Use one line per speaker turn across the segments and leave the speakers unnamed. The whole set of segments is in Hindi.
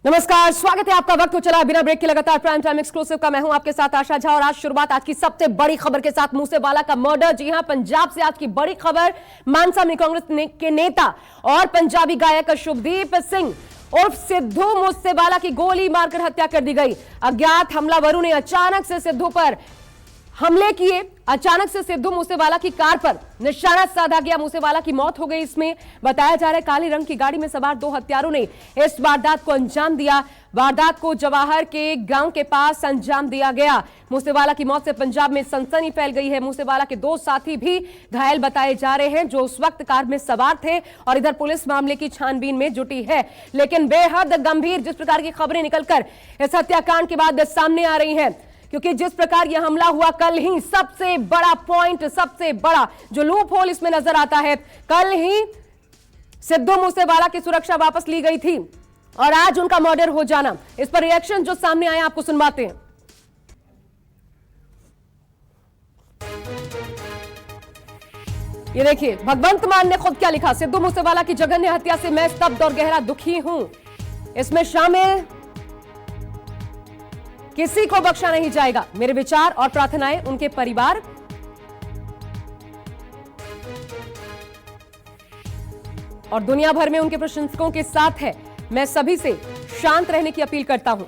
नमस्कार, स्वागत है आपका। वक्त हो चला बिना ब्रेक के लगातार प्राइम टाइम एक्सक्लूसिव का। मैं हूं आपके साथ आशा झा और आज शुरुआत आज की सबसे बड़ी खबर के साथ, मूसेवाला का मर्डर। जी हां, पंजाब से आज की बड़ी खबर। मानसा में कांग्रेस के नेता और पंजाबी गायक शुभदीप सिंह उर्फ सिद्धू मूसेवाला की गोली मारकर हत्या कर दी गई। अज्ञात हमलावरों ने अचानक से सिद्धू पर हमले किए। अचानक से सिद्धू मूसेवाला की कार पर निशाना साधा गया। मूसेवाला की मौत हो गई। इसमें बताया जा रहा है काले रंग की गाड़ी में सवार दो हत्यारों ने इस वारदात को अंजाम दिया। वारदात को जवाहर के गांव के पास अंजाम दिया गया। मूसेवाला की मौत से पंजाब में सनसनी फैल गई है। मूसेवाला के दो साथी भी घायल बताए जा रहे हैं जो उस वक्त कार में सवार थे और इधर पुलिस मामले की छानबीन में जुटी है। लेकिन बेहद गंभीर जिस प्रकार की खबरें निकलकर इस हत्याकांड के बाद सामने आ रही हैं, क्योंकि जिस प्रकार यह हमला हुआ कल ही, सबसे बड़ा पॉइंट, सबसे बड़ा जो लूप होल इसमें नजर आता है, कल ही सिद्धू मूसेवाला की सुरक्षा वापस ली गई थी और आज उनका मर्डर हो जाना, इस पर रिएक्शन जो सामने आया आपको सुनवाते हैं। ये देखिए, भगवंत मान ने खुद क्या लिखा। सिद्धू मूसेवाला की जघन्य हत्या से मैं स्तब्ध और गहरा दुखी हूं। इसमें शामिल किसी को बख्शा नहीं जाएगा। मेरे विचार और प्रार्थनाएं उनके परिवार और दुनिया भर में उनके प्रशंसकों के साथ है। मैं सभी से शांत रहने की अपील करता हूं।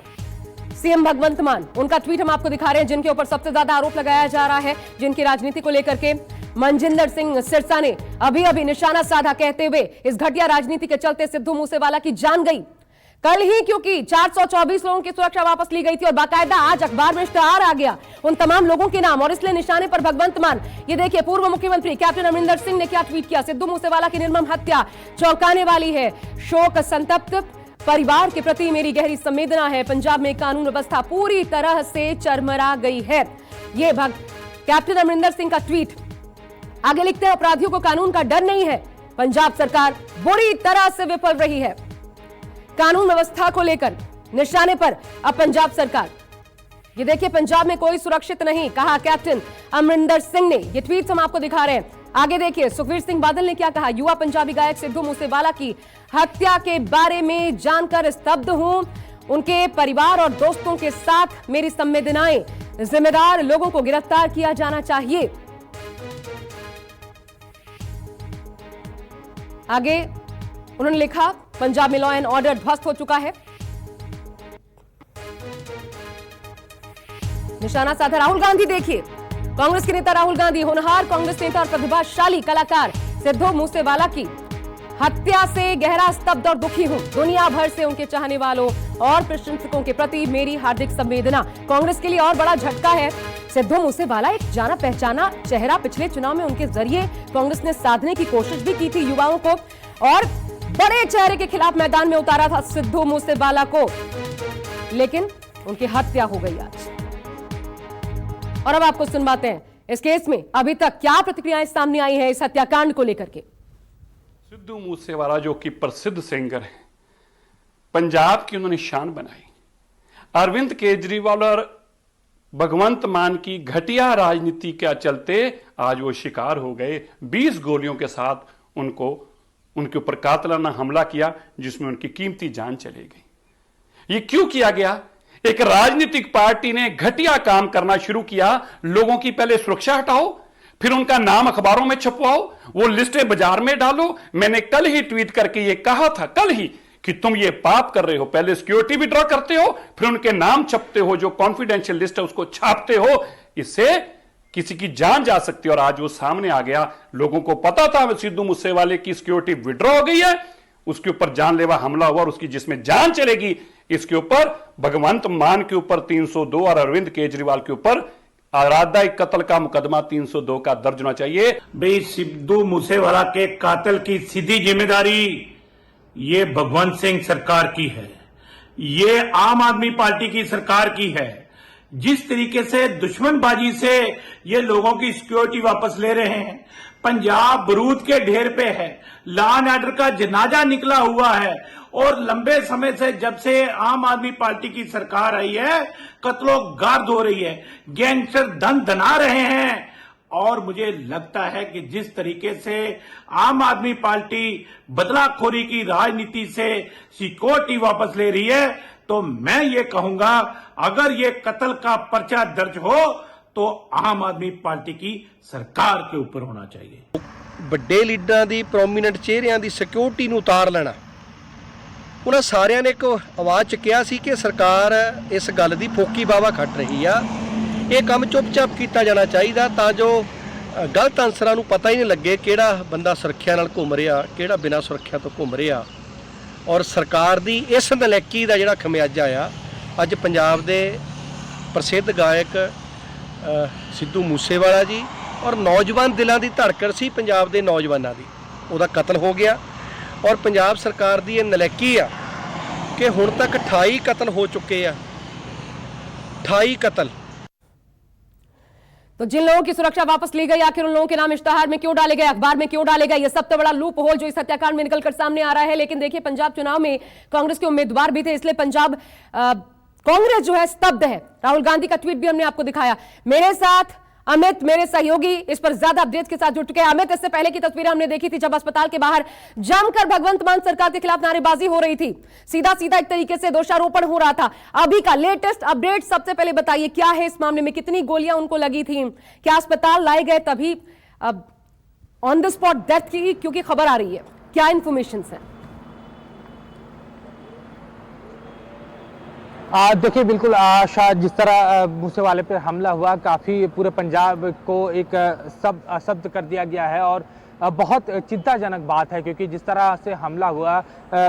सीएम भगवंत मान, उनका ट्वीट हम आपको दिखा रहे हैं, जिनके ऊपर सबसे ज्यादा आरोप लगाया जा रहा है, जिनकी राजनीति को लेकर के मनजिंदर सिंह सिरसा ने अभी निशाना साधा, कहते हुए इस घटिया राजनीति के चलते सिद्धू मूसेवाला की जान गई कल ही, क्योंकि 424 लोगों की सुरक्षा वापस ली गई थी और बाकायदा आज अखबार में इश्तेहार आ गया उन तमाम लोगों के नाम, और इसलिए निशाने पर भगवंत मान। ये देखिए, पूर्व मुख्यमंत्री कैप्टन अमरिंदर सिंह ने क्या ट्वीट किया। सिद्धू मूसेवाला की निर्मम हत्या चौंकाने वाली है। शोक संतप्त परिवार के प्रति मेरी गहरी संवेदना है। पंजाब में कानून व्यवस्था पूरी तरह से चरमरा गई है। ये कैप्टन अमरिंदर सिंह का ट्वीट। आगे लिखते हैं, अपराधियों को कानून का डर नहीं है। पंजाब सरकार बुरी तरह से विफल रही है। कानून व्यवस्था को लेकर निशाने पर अब पंजाब सरकार। ये देखिए, पंजाब में कोई सुरक्षित नहीं, कहा कैप्टन अमरिंदर सिंह ने। ये ट्वीट हम आपको दिखा रहे हैं। आगे देखिए, सुखवीर सिंह बादल ने क्या कहा। युवा पंजाबी गायक सिद्धू मूसेवाला की हत्या के बारे में जानकर स्तब्ध हूं। उनके परिवार और दोस्तों के साथ मेरी संवेदनाएं। जिम्मेदार लोगों को गिरफ्तार किया जाना चाहिए। आगे उन्होंने लिखा, पंजाब में लॉ एंड ऑर्डर ध्वस्त हो चुका है। निशाना साधा राहुल गांधी। देखिए, कांग्रेस के नेता राहुल गांधी, होनहार कांग्रेस नेता और प्रतिभाशाली कलाकार सिद्धू मूसेवाला की हत्या से गहरा स्तब्ध और दुखी हूं। दुनिया भर से उनके चाहने वालों और प्रशंसकों के प्रति मेरी हार्दिक संवेदना। कांग्रेस के लिए और बड़ा झटका है। सिद्धू मूसेवाला एक जाना पहचाना चेहरा। पिछले चुनाव में उनके जरिए कांग्रेस ने साधने की कोशिश भी की थी युवाओं को, और बड़े चेहरे के खिलाफ मैदान में उतारा था सिद्धू मूसेवाला को, लेकिन उनकी हत्या हो गई आज। और अब आपको सुनवाते हैं इस केस में अभी तक क्या प्रतिक्रियाएं सामने आई हैं इस हत्याकांड को लेकर के।
सिद्धू मूसेवाला जो कि प्रसिद्ध सिंगर है, पंजाब की उन्होंने शान बनाई। अरविंद केजरीवाल और भगवंत मान की घटिया राजनीति के चलते आज वो शिकार हो गए। 20 गोलियों के साथ उनके ऊपर कातलाना हमला किया, जिसमें उनकी कीमती जान चली गई। ये क्यों किया गया? एक राजनीतिक पार्टी ने घटिया काम करना शुरू किया। लोगों की पहले सुरक्षा हटाओ, फिर उनका नाम अखबारों में छपवाओ, वो लिस्टें बाजार में डालो। मैंने कल ही ट्वीट करके ये कहा था, कल ही, कि तुम ये पाप कर रहे हो। पहले सिक्योरिटी विड्रॉ करते हो, फिर उनके नाम छपते हो, जो कॉन्फिडेंशियल लिस्ट है उसको छापते हो। इससे किसी की जान जा सकती है। और आज वो सामने आ गया। लोगों को पता था सिद्धू मूसेवाले की सिक्योरिटी विड्रॉ हो गई है, उसके ऊपर जानलेवा हमला हुआ और उसकी जिसमें जान चलेगी, इसके ऊपर भगवंत मान के ऊपर 302 और अरविंद केजरीवाल के ऊपर आराध्या कत्ल का मुकदमा 302 का दर्ज होना चाहिए।
भाई, सिद्धू मूसेवाला के कातिल की सीधी जिम्मेदारी ये भगवंत सिंह सरकार की है, ये आम आदमी पार्टी की सरकार की है। जिस तरीके से दुश्मनबाजी से ये लोगों की सिक्योरिटी वापस ले रहे हैं, पंजाब बरूद के ढेर पे है, लॉ एंड ऑर्डर का जनाजा निकला हुआ है, और लंबे समय से जब से आम आदमी पार्टी की सरकार आई है, कत्लो गार्द हो रही है, गैंगस्टर धन धना रहे हैं, और मुझे लगता है कि जिस तरीके से आम आदमी पार्टी बदलाखोरी की राजनीति से सिक्योरिटी वापस ले रही है, तो मैं ये कहूंगा अगर ये कत्ल का पर्चा दर्ज हो तो आम आदमी पार्टी की सरकार के ऊपर होना चाहिए।
ਵੱਡੇ ਲੀਡਰਾਂ ਦੀ ਪ੍ਰੋਮੀਨੈਂਟ ਚਿਹਰਿਆਂ ਦੀ ਸਿਕਿਉਰਿਟੀ ਨੂੰ ਉਤਾਰ ਲੈਣਾ, ਉਹਨਾਂ ਸਾਰਿਆਂ ਨੇ ਇੱਕ ਆਵਾਜ਼ ਚੱਕਿਆ ਸੀ ਕਿ ਸਰਕਾਰ ਇਸ ਗੱਲ ਦੀ ਫੋਕੀ ਬਾਵਾ ਖੱਟ ਰਹੀ ਆ, ਇਹ ਕੰਮ ਚੁੱਪਚਾਪ ਕੀਤਾ ਜਾਣਾ ਚਾਹੀਦਾ ਤਾਂ ਜੋ ਗਲਤ ਅਨਸਰਾਂ ਨੂੰ ਪਤਾ ਹੀ ਨਹੀਂ ਲੱਗੇ ਕਿਹੜਾ ਬੰਦਾ ਸੁਰੱਖਿਆ ਨਾਲ ਘੁੰਮ ਰਿਹਾ, ਕਿਹੜਾ ਬਿਨਾਂ ਸੁਰੱਖਿਆ ਤੋਂ ਘੁੰਮ ਰਿਹਾ। ਔਰ ਸਰਕਾਰ ਦੀ ਇਸ ਨਲਾਇਕੀ ਦਾ ਜਿਹੜਾ ਖਮਿਆਜਾ ਆ ਅੱਜ ਪੰਜਾਬ ਦੇ ਪ੍ਰਸਿੱਧ ਗਾਇਕ ਸਿੱਧੂ ਮੂਸੇਵਾਲਾ ਜੀ ਔਰ ਨੌਜਵਾਨ ਦਿਲਾਂ ਦੀ ਧੜਕਣ ਸੀ ਪੰਜਾਬ ਦੇ ਨੌਜਵਾਨਾਂ ਦੀ, ਉਹਦਾ ਕਤਲ ਹੋ ਗਿਆ। ਔਰ ਪੰਜਾਬ ਸਰਕਾਰ ਦੀ ਇਹ ਨਲਾਇਕੀ ਆ ਕਿ ਹੁਣ ਤੱਕ 28 ਕਤਲ ਹੋ ਚੁੱਕੇ ਆ, 28 कत्ल।
तो जिन लोगों की सुरक्षा वापस ली गई, आखिर उन लोगों के नाम इश्तहार में क्यों डाले गए, अखबार में क्यों डाले गए, ये सबसे बड़ा लूप होल जो इस हत्याकांड में निकलकर सामने आ रहा है। लेकिन देखिए, पंजाब चुनाव में कांग्रेस के उम्मीदवार भी थे, इसलिए पंजाब कांग्रेस जो है स्तब्ध है। राहुल गांधी का ट्वीट भी हमने आपको दिखाया। मेरे साथ अमित, मेरे सहयोगी, इस पर ज्यादा अपडेट्स के साथ जुड़ चुके हैं। अमित, इससे पहले की तस्वीरें हमने देखी थी जब अस्पताल के बाहर जमकर भगवंत मान सरकार के खिलाफ नारेबाजी हो रही थी, सीधा सीधा एक तरीके से दोषारोपण हो रहा था। अभी का लेटेस्ट अपडेट सबसे पहले बताइए, क्या है इस मामले में, कितनी गोलियां उनको लगी थी, क्या अस्पताल लाए गए तभी ऑन द स्पॉट डेथ की, क्योंकि खबर आ रही है, क्या इंफॉर्मेशन है?
देखिए, बिल्कुल शायद जिस तरह मूसेवाले पर हमला हुआ, काफ़ी पूरे पंजाब को एक शब्द कर दिया गया है और बहुत चिंताजनक बात है, क्योंकि जिस तरह से हमला हुआ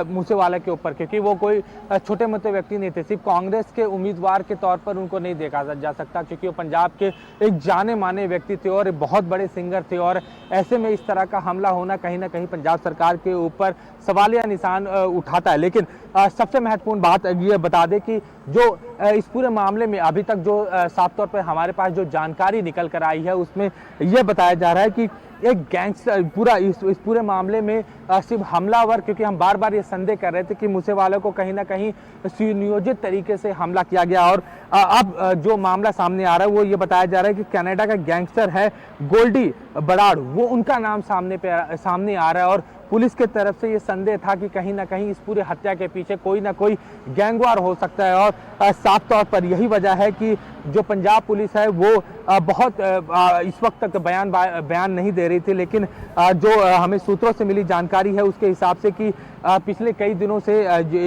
मूसेवाले के ऊपर, क्योंकि वो कोई छोटे मोटे व्यक्ति नहीं थे, सिर्फ कांग्रेस के उम्मीदवार के तौर पर उनको नहीं देखा जा सकता, क्योंकि वो पंजाब के एक जाने माने व्यक्ति थे और बहुत बड़े सिंगर थे। और ऐसे में इस तरह का हमला होना कहीं ना कहीं पंजाब सरकार के ऊपर सवालिया निशान उठाता है। लेकिन सबसे महत्वपूर्ण बात ये बता दें कि जो इस पूरे मामले में अभी तक जो साफ तौर पर हमारे पास जो जानकारी निकल कर आई है, उसमें यह बताया जा रहा है कि एक गैंगस्टर पूरा इस पूरे मामले में सिर्फ हमलावर, क्योंकि हम बार बार ये संदेह कर रहे थे कि मूसेवाले को कहीं ना कहीं सुनियोजित तरीके से हमला किया गया। और अब जो मामला सामने आ रहा है वो ये बताया जा रहा है कि कनाडा का गैंगस्टर है गोल्डी बराड़, वो उनका नाम सामने आ रहा है। और पुलिस के तरफ से ये संदेह था कि कहीं ना कहीं इस पूरे हत्या के पीछे कोई ना कोई गैंगवार हो सकता है। और साफ तौर पर यही वजह है कि जो पंजाब पुलिस है वो बहुत इस वक्त तक बयान नहीं दे रही थी, लेकिन जो हमें सूत्रों से मिली जानकारी है उसके हिसाब से कि पिछले कई दिनों से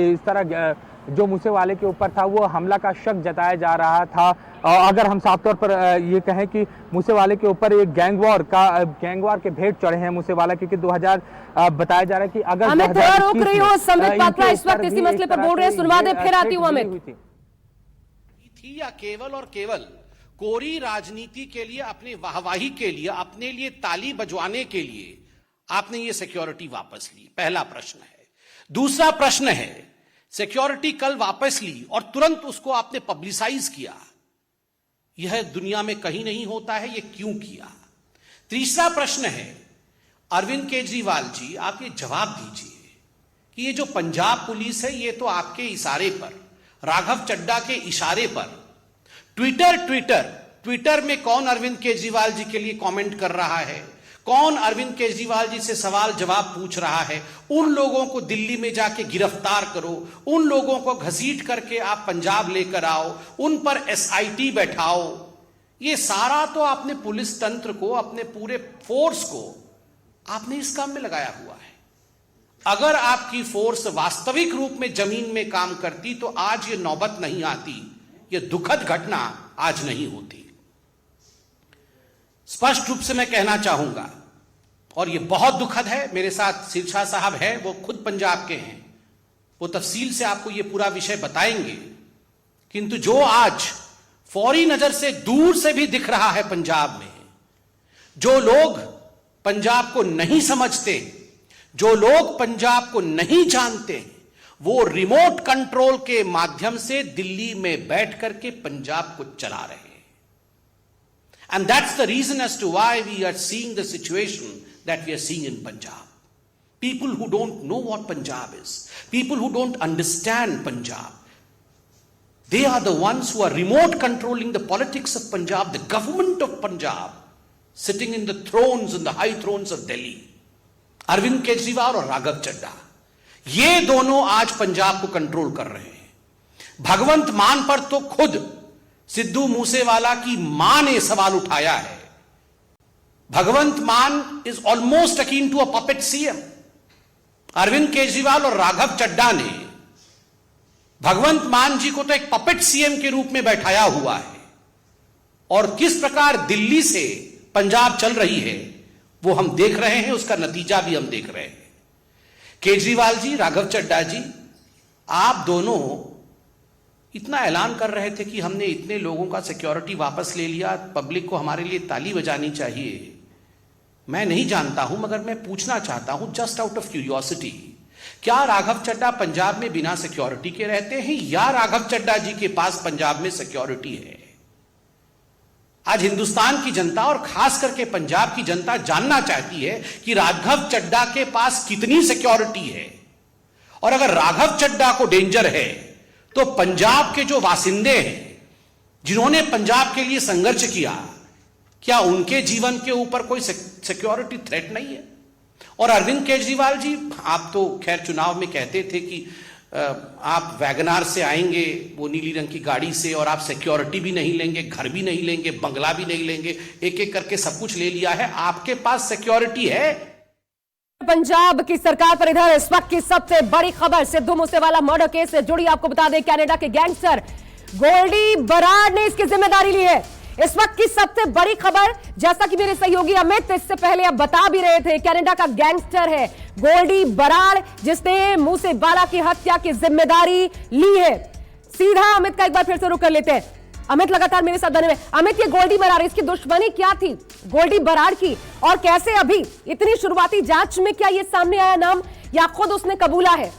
इस तरह जो मूसेवाले के ऊपर था वो हमला का शक जताया जा रहा था। अगर हम साफ तौर पर ये कहें कि मूसेवाले के ऊपर एक गैंगवार के भेंट चढ़े हैं मूसेवाला, क्योंकि 2000 बताया जा रहा है कि अगर
अमित, थोड़ा रोक रही हूं, संबित पात्रा इस वक्त इसी मसले पर बोल रहे हैं, सुनवा दे, फिर आती हूं अमित।
थी या केवल कोरी राजनीति के लिए, अपने वाहवाही के लिए, अपने लिए ताली बजवाने के लिए आपने ये सिक्योरिटी वापस ली? पहला प्रश्न है। दूसरा प्रश्न है, सिक्योरिटी कल वापस ली और तुरंत उसको आपने पब्लिसाइज किया, यह दुनिया में कहीं नहीं होता है, यह क्यों किया? तीसरा प्रश्न है, अरविंद केजरीवाल जी, आप ये जवाब दीजिए कि ये जो पंजाब पुलिस है, ये तो आपके इशारे पर, राघव चड्ढा के इशारे पर ट्विटर में कौन अरविंद केजरीवाल जी के लिए कमेंट कर रहा है, कौन अरविंद केजरीवाल जी से सवाल जवाब पूछ रहा है, उन लोगों को दिल्ली में जाके गिरफ्तार करो, उन लोगों को घसीट करके आप पंजाब लेकर आओ, उन पर एसआईटी बैठाओ। ये सारा तो आपने पुलिस तंत्र को, अपने पूरे फोर्स को आपने इस काम में लगाया हुआ है। अगर आपकी फोर्स वास्तविक रूप में जमीन में काम करती तो आज ये नौबत नहीं आती, ये दुखद घटना आज नहीं होती। स्पष्ट रूप से मैं कहना चाहूंगा, और ये बहुत दुखद है, मेरे साथ सिरसा साहब हैं, वो खुद पंजाब के हैं, वो तफसील से आपको ये पूरा विषय बताएंगे, किंतु जो आज फौरी नजर से दूर से भी दिख रहा है पंजाब में, जो लोग पंजाब को नहीं समझते, जो लोग पंजाब को नहीं जानते, वो रिमोट कंट्रोल के माध्यम से दिल्ली में बैठ करके पंजाब को चला रहे हैं। And that's the reason as to why we are seeing the situation that we are seeing in Punjab. People who don't know what Punjab is, people who don't understand Punjab, they are the ones who are remote controlling the politics of Punjab, the government of Punjab. Sitting in the thrones, in the high thrones of Delhi, Arvind Kejriwal और राघव चड्ढा, ये दोनों आज पंजाब को कंट्रोल कर रहे हैं। भगवंत मान पर तो खुद सिद्धू मूसेवाला की मां ने सवाल उठाया है। Bhagwant Mann is almost akin to a puppet CM. Arvind Kejriwal और राघव चड्ढा ने भगवंत मान जी को तो एक पपेट सीएम के रूप में बैठाया हुआ है, और किस प्रकार दिल्ली से पंजाब चल रही है वो हम देख रहे हैं, उसका नतीजा भी हम देख रहे हैं। केजरीवाल जी, राघव चड्ढा जी, आप दोनों इतना ऐलान कर रहे थे कि हमने इतने लोगों का सिक्योरिटी वापस ले लिया, पब्लिक को हमारे लिए ताली बजानी चाहिए। मैं नहीं जानता हूं, मगर मैं पूछना चाहता हूं जस्ट आउट ऑफ क्यूरियोसिटी, क्या राघव चड्ढा पंजाब में बिना सिक्योरिटी के रहते हैं, या राघव चड्ढा जी के पास पंजाब में सिक्योरिटी है? आज हिंदुस्तान की जनता और खास करके पंजाब की जनता जानना चाहती है कि राघव चड्ढा के पास कितनी सिक्योरिटी है, और अगर राघव चड्ढा को डेंजर है तो पंजाब के जो वासिंदे हैं, जिन्होंने पंजाब के लिए संघर्ष किया, क्या उनके जीवन के ऊपर कोई सिक्योरिटी थ्रेट नहीं है? और अरविंद केजरीवाल जी, आप तो खैर चुनाव में कहते थे कि आप वैगनार से आएंगे, वो नीली रंग की गाड़ी से, और आप सिक्योरिटी भी नहीं लेंगे, घर भी नहीं लेंगे, बंगला भी नहीं लेंगे, एक एक करके सब कुछ ले लिया है। आपके पास सिक्योरिटी है?
पंजाब की सरकार पर इधर इस वक्त की सबसे बड़ी खबर सिद्धू मूसेवाला मर्डर केस से जुड़ी। आपको बता दें, कनाडा के गैंगस्टर गोल्डी बराड़ ने इसकी जिम्मेदारी ली है। इस वक्त की सबसे बड़ी खबर, जैसा कि मेरे सहयोगी अमित इससे पहले अब बता भी रहे थे, कनाडा का गैंगस्टर है गोल्डी बराड़, जिसने मूसेवाला की हत्या की जिम्मेदारी ली है। सीधा अमित का एक बार फिर से रुख कर लेते हैं। अमित लगातार मेरे साथ बने हुए। अमित, ये गोल्डी बराड़, इसकी दुश्मनी क्या थी गोल्डी बराड़ की, और कैसे अभी इतनी शुरुआती जांच में क्या ये सामने आया नाम, या खुद उसने कबूला है?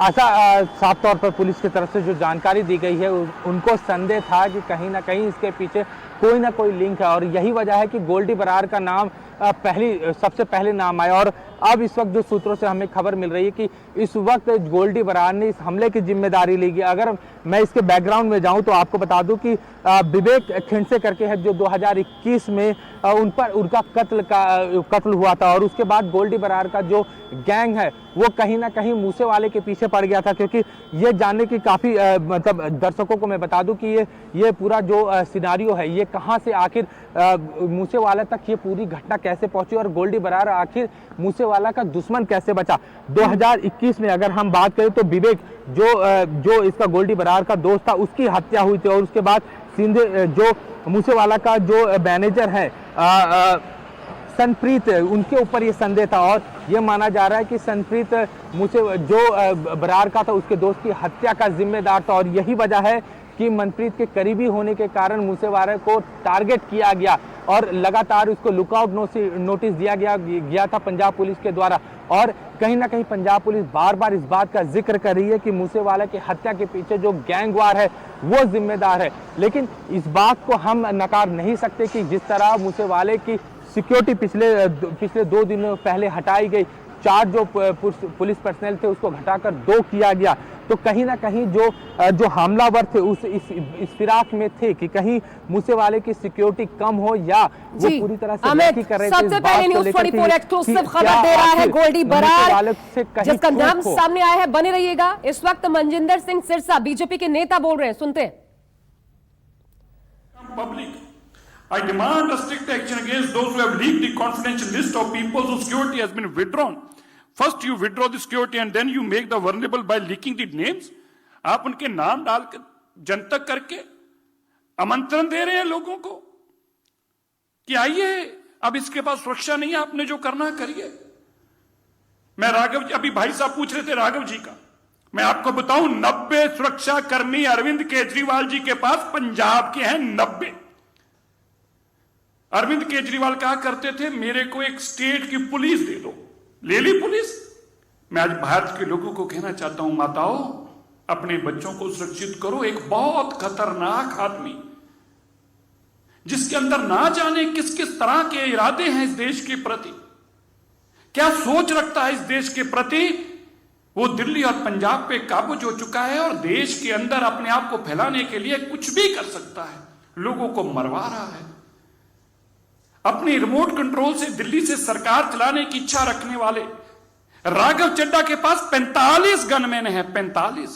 ऐसा साफ तौर पर पुलिस की तरफ से जो जानकारी दी गई है, उनको संदेह था कि कहीं ना कहीं इसके पीछे कोई ना कोई लिंक है, और यही वजह है कि गोल्डी बराड़ का नाम सबसे पहले नाम आया। और अब इस वक्त जो सूत्रों से हमें खबर मिल रही है कि इस वक्त गोल्डी बराड़ ने इस हमले की जिम्मेदारी ली है। अगर मैं इसके बैकग्राउंड में जाऊं तो आपको बता दूं कि विवेक खिंडसे करके है, जो 2021 में उनका कत्ल हुआ था, और उसके बाद गोल्डी बराड़ का जो गैंग है वो कहीं ना कहीं मूसेवाले के पीछे पड़ गया था। क्योंकि ये जानने की काफ़ी मतलब दर्शकों को मैं बता दूं कि ये पूरा जो सिनारियो है, ये कहाँ से आखिर मूसेवाला तक ये पूरी घटना कैसे पहुंची, और गोल्डी बराड़ आखिर मूसेवाला का दुश्मन कैसे बचा। 2021 में अगर हम बात करें तो विवेक जो इसका गोल्डी बराड़ का दोस्त था, उसकी हत्या हुई थी, और उसके बाद सिंधे जो मूसेवाला का जो मैनेजर है सनप्रीत, उनके ऊपर ये संदेह था, और ये माना जा रहा है कि सनप्रीत बराड़ का था, उसके दोस्त की हत्या का जिम्मेदार था। और यही वजह है कि मनप्रीत के करीबी होने के कारण मूसेवाला को टारगेट किया गया, और लगातार उसको लुकआउट नोटिस दिया गया था पंजाब पुलिस के द्वारा। और कहीं ना कहीं पंजाब पुलिस बार बार इस बात का जिक्र कर रही है कि मूसेवाला की हत्या के पीछे जो गैंगवार है वो जिम्मेदार है। लेकिन इस बात को हम नकार नहीं सकते कि जिस तरह मूसेवाले की सिक्योरिटी पिछले 2 दिनों पहले हटाई गई, 4 जो पुलिस पर्सनल थे उसको घटाकर 2 किया गया, तो कहीं ना कहीं जो हमलावर थे इस फिराक में थे कि कहीं मूसेवाले की सिक्योरिटी कम हो, या वो पूरी तरह से नहीं कर रहे थे।
सबसे पहले न्यूज़ 24 एक्सक्लूसिव खबर दे रहा है गोल्डी बराड़, जिसका नाम सामने आया है। बने रहिएगा। इस वक्त मनजिंदर सिंह सिरसा बीजेपी के नेता बोल रहे हैं, सुनते हैं।
Public, I demand a strict action against those who have leaked the confidential list of people whose security has been withdrawn. First you withdraw the security and then you make the vulnerable by leaking the names. आप उनके नाम डालकर जनतक करके आमंत्रण दे रहे हैं लोगों को कि आइए, अब इसके पास सुरक्षा नहीं है, आपने जो करना करिए। मैं राघव, अभी भाई साहब पूछ रहे थे राघव जी का, मैं आपको बताऊं 90 सुरक्षा कर्मी अरविंद केजरीवाल जी के पास पंजाब के हैं। 90। अरविंद केजरीवाल कहा करते थे मेरे को एक स्टेट की पुलिस दे दो, ले ली पुलिस। मैं आज भारत के लोगों को कहना चाहता हूं, माताओं अपने बच्चों को सुरक्षित करो। एक बहुत खतरनाक आदमी जिसके अंदर ना जाने किस किस तरह के इरादे हैं इस देश के प्रति, क्या सोच रखता है इस देश के प्रति, वो दिल्ली और पंजाब पे काबूज हो चुका है और देश के अंदर अपने आप को फैलाने के लिए कुछ भी कर सकता है, लोगों को मरवा रहा है। अपनी रिमोट कंट्रोल से दिल्ली से सरकार चलाने की इच्छा रखने वाले राघव चड्ढा के पास 45 गनमैन है, 45।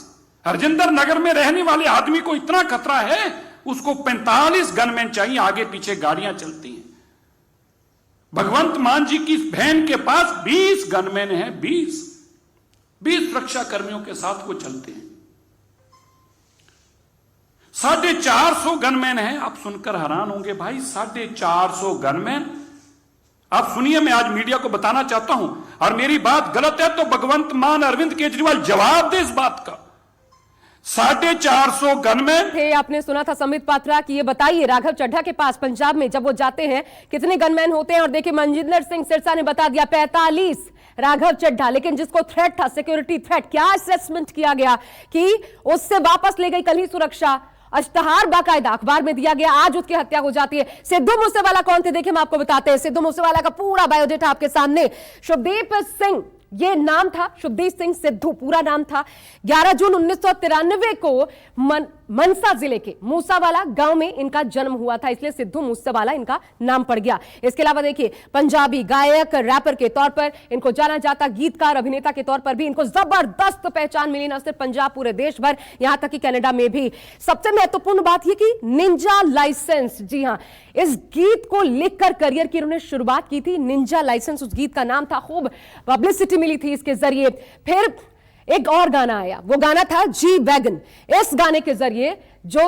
हरजिंदर नगर में रहने वाले आदमी को इतना खतरा है, उसको 45 गनमैन चाहिए, आगे पीछे गाड़ियां चलती हैं। भगवंत मान जी की बहन के पास 20 गनमैन है, 20 सुरक्षा कर्मियों के साथ वो चलते हैं। 450 गनमैन है। आप सुनकर हैरान होंगे भाई, 450 गनमैन। आप सुनिए, मैं आज मीडिया को बताना चाहता हूं, और मेरी बात गलत है तो भगवंत मान अरविंद केजरीवाल जवाब दे इस बात का। 450 गनमैन
थे। आपने सुना था संबित पात्रा कि ये बताइए राघव चड्ढा के पास पंजाब में जब वो जाते हैं कितने गनमैन होते हैं, और देखिए मनजिंदर सिंह सिरसा ने बता दिया 45 राघव चड्ढा। लेकिन जिसको थ्रेट था, सिक्योरिटी थ्रेट, क्या असेसमेंट किया गया कि उससे वापस ले गई कल ही सुरक्षा, इश्तहार बाकायदा अखबार में दिया गया, आज उसकी हत्या हो जाती है। सिद्धू मूसेवाला कौन थे, देखिए हम आपको बताते हैं। सिद्धू मूसेवाला का पूरा बायोडेटा आपके सामने। शुभदीप सिंह ये नाम था, शुभदीप सिंह सिद्धू पूरा नाम था। 11 जून 1993 को मनसा जिले के मूसावाला गांव में इनका जन्म हुआ था, इसलिए सिद्धू मूसेवाला इनका नाम पड़ गया। इसके अलावा देखिए पंजाबी गायक, रैपर के तौर पर इनको जाना जाता, गीतकार, अभिनेता के तौर पर भी इनको जबरदस्त पहचान मिली, न सिर्फ पंजाब, पूरे देश भर, यहां तक कि कनाडा में भी। सबसे महत्वपूर्ण बात यह कि निंजा लाइसेंस, जी हां, इस गीत को लिखकर करियर की उन्होंने शुरुआत की थी। निंजा लाइसेंस उस गीत का नाम था, खूब पब्लिसिटी मिली थी इसके जरिए। फिर एक और गाना आया, वो गाना था जी वैगन। इस गाने के जरिए जो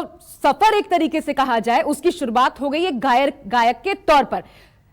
सफर एक तरीके से कहा जाए उसकी शुरुआत हो गई एक गायक के तौर पर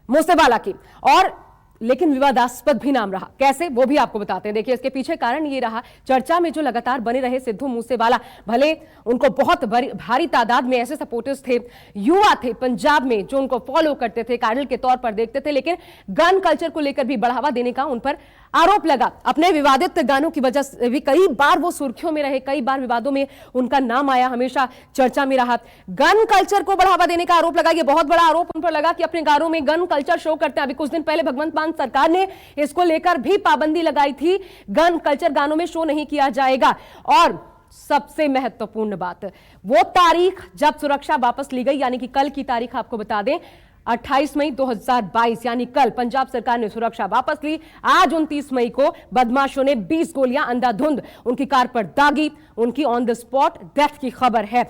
मूसेवाला की, और लेकिन विवादास्पद भी नाम रहा। कैसे, वो भी आपको बताते हैं। देखिए इसके पीछे कारण ये रहा, चर्चा में जो लगातार बने रहे सिद्धू मूसेवाला, भले उनको बहुत भारी तादाद में ऐसे सपोर्टर्स थे, युवा थे पंजाब में जो उनको फॉलो करते थे, आइडल के तौर पर देखते थे, लेकिन गन कल्चर को लेकर भी बढ़ावा देने का उन पर आरोप लगा। अपने विवादित गानों की वजह से भी कई बार वो सुर्खियों में रहे, कई बार विवादों में उनका नाम आया, हमेशा चर्चा में रहा। गन कल्चर को बढ़ावा देने का आरोप लगा, ये बहुत बड़ा आरोप उन पर लगा कि अपने गानों में गन कल्चर शो करते हैं। अभी कुछ दिन पहले भगवंत मान सरकार ने इसको लेकर भी पाबंदी लगाई थी, गन कल्चर गानों में शो नहीं किया जाएगा। और सबसे महत्वपूर्ण बात, वो तारीख जब सुरक्षा वापस ली गई, यानी कि कल की तारीख आपको बता दें, 28 मई 2022, यानी कल पंजाब सरकार ने सुरक्षा वापस ली। आज 29 मई को बदमाशों ने 20 गोलियां अंधाधुंध उनकी कार पर दागी, उनकी ऑन द स्पॉट डेथ की खबर है।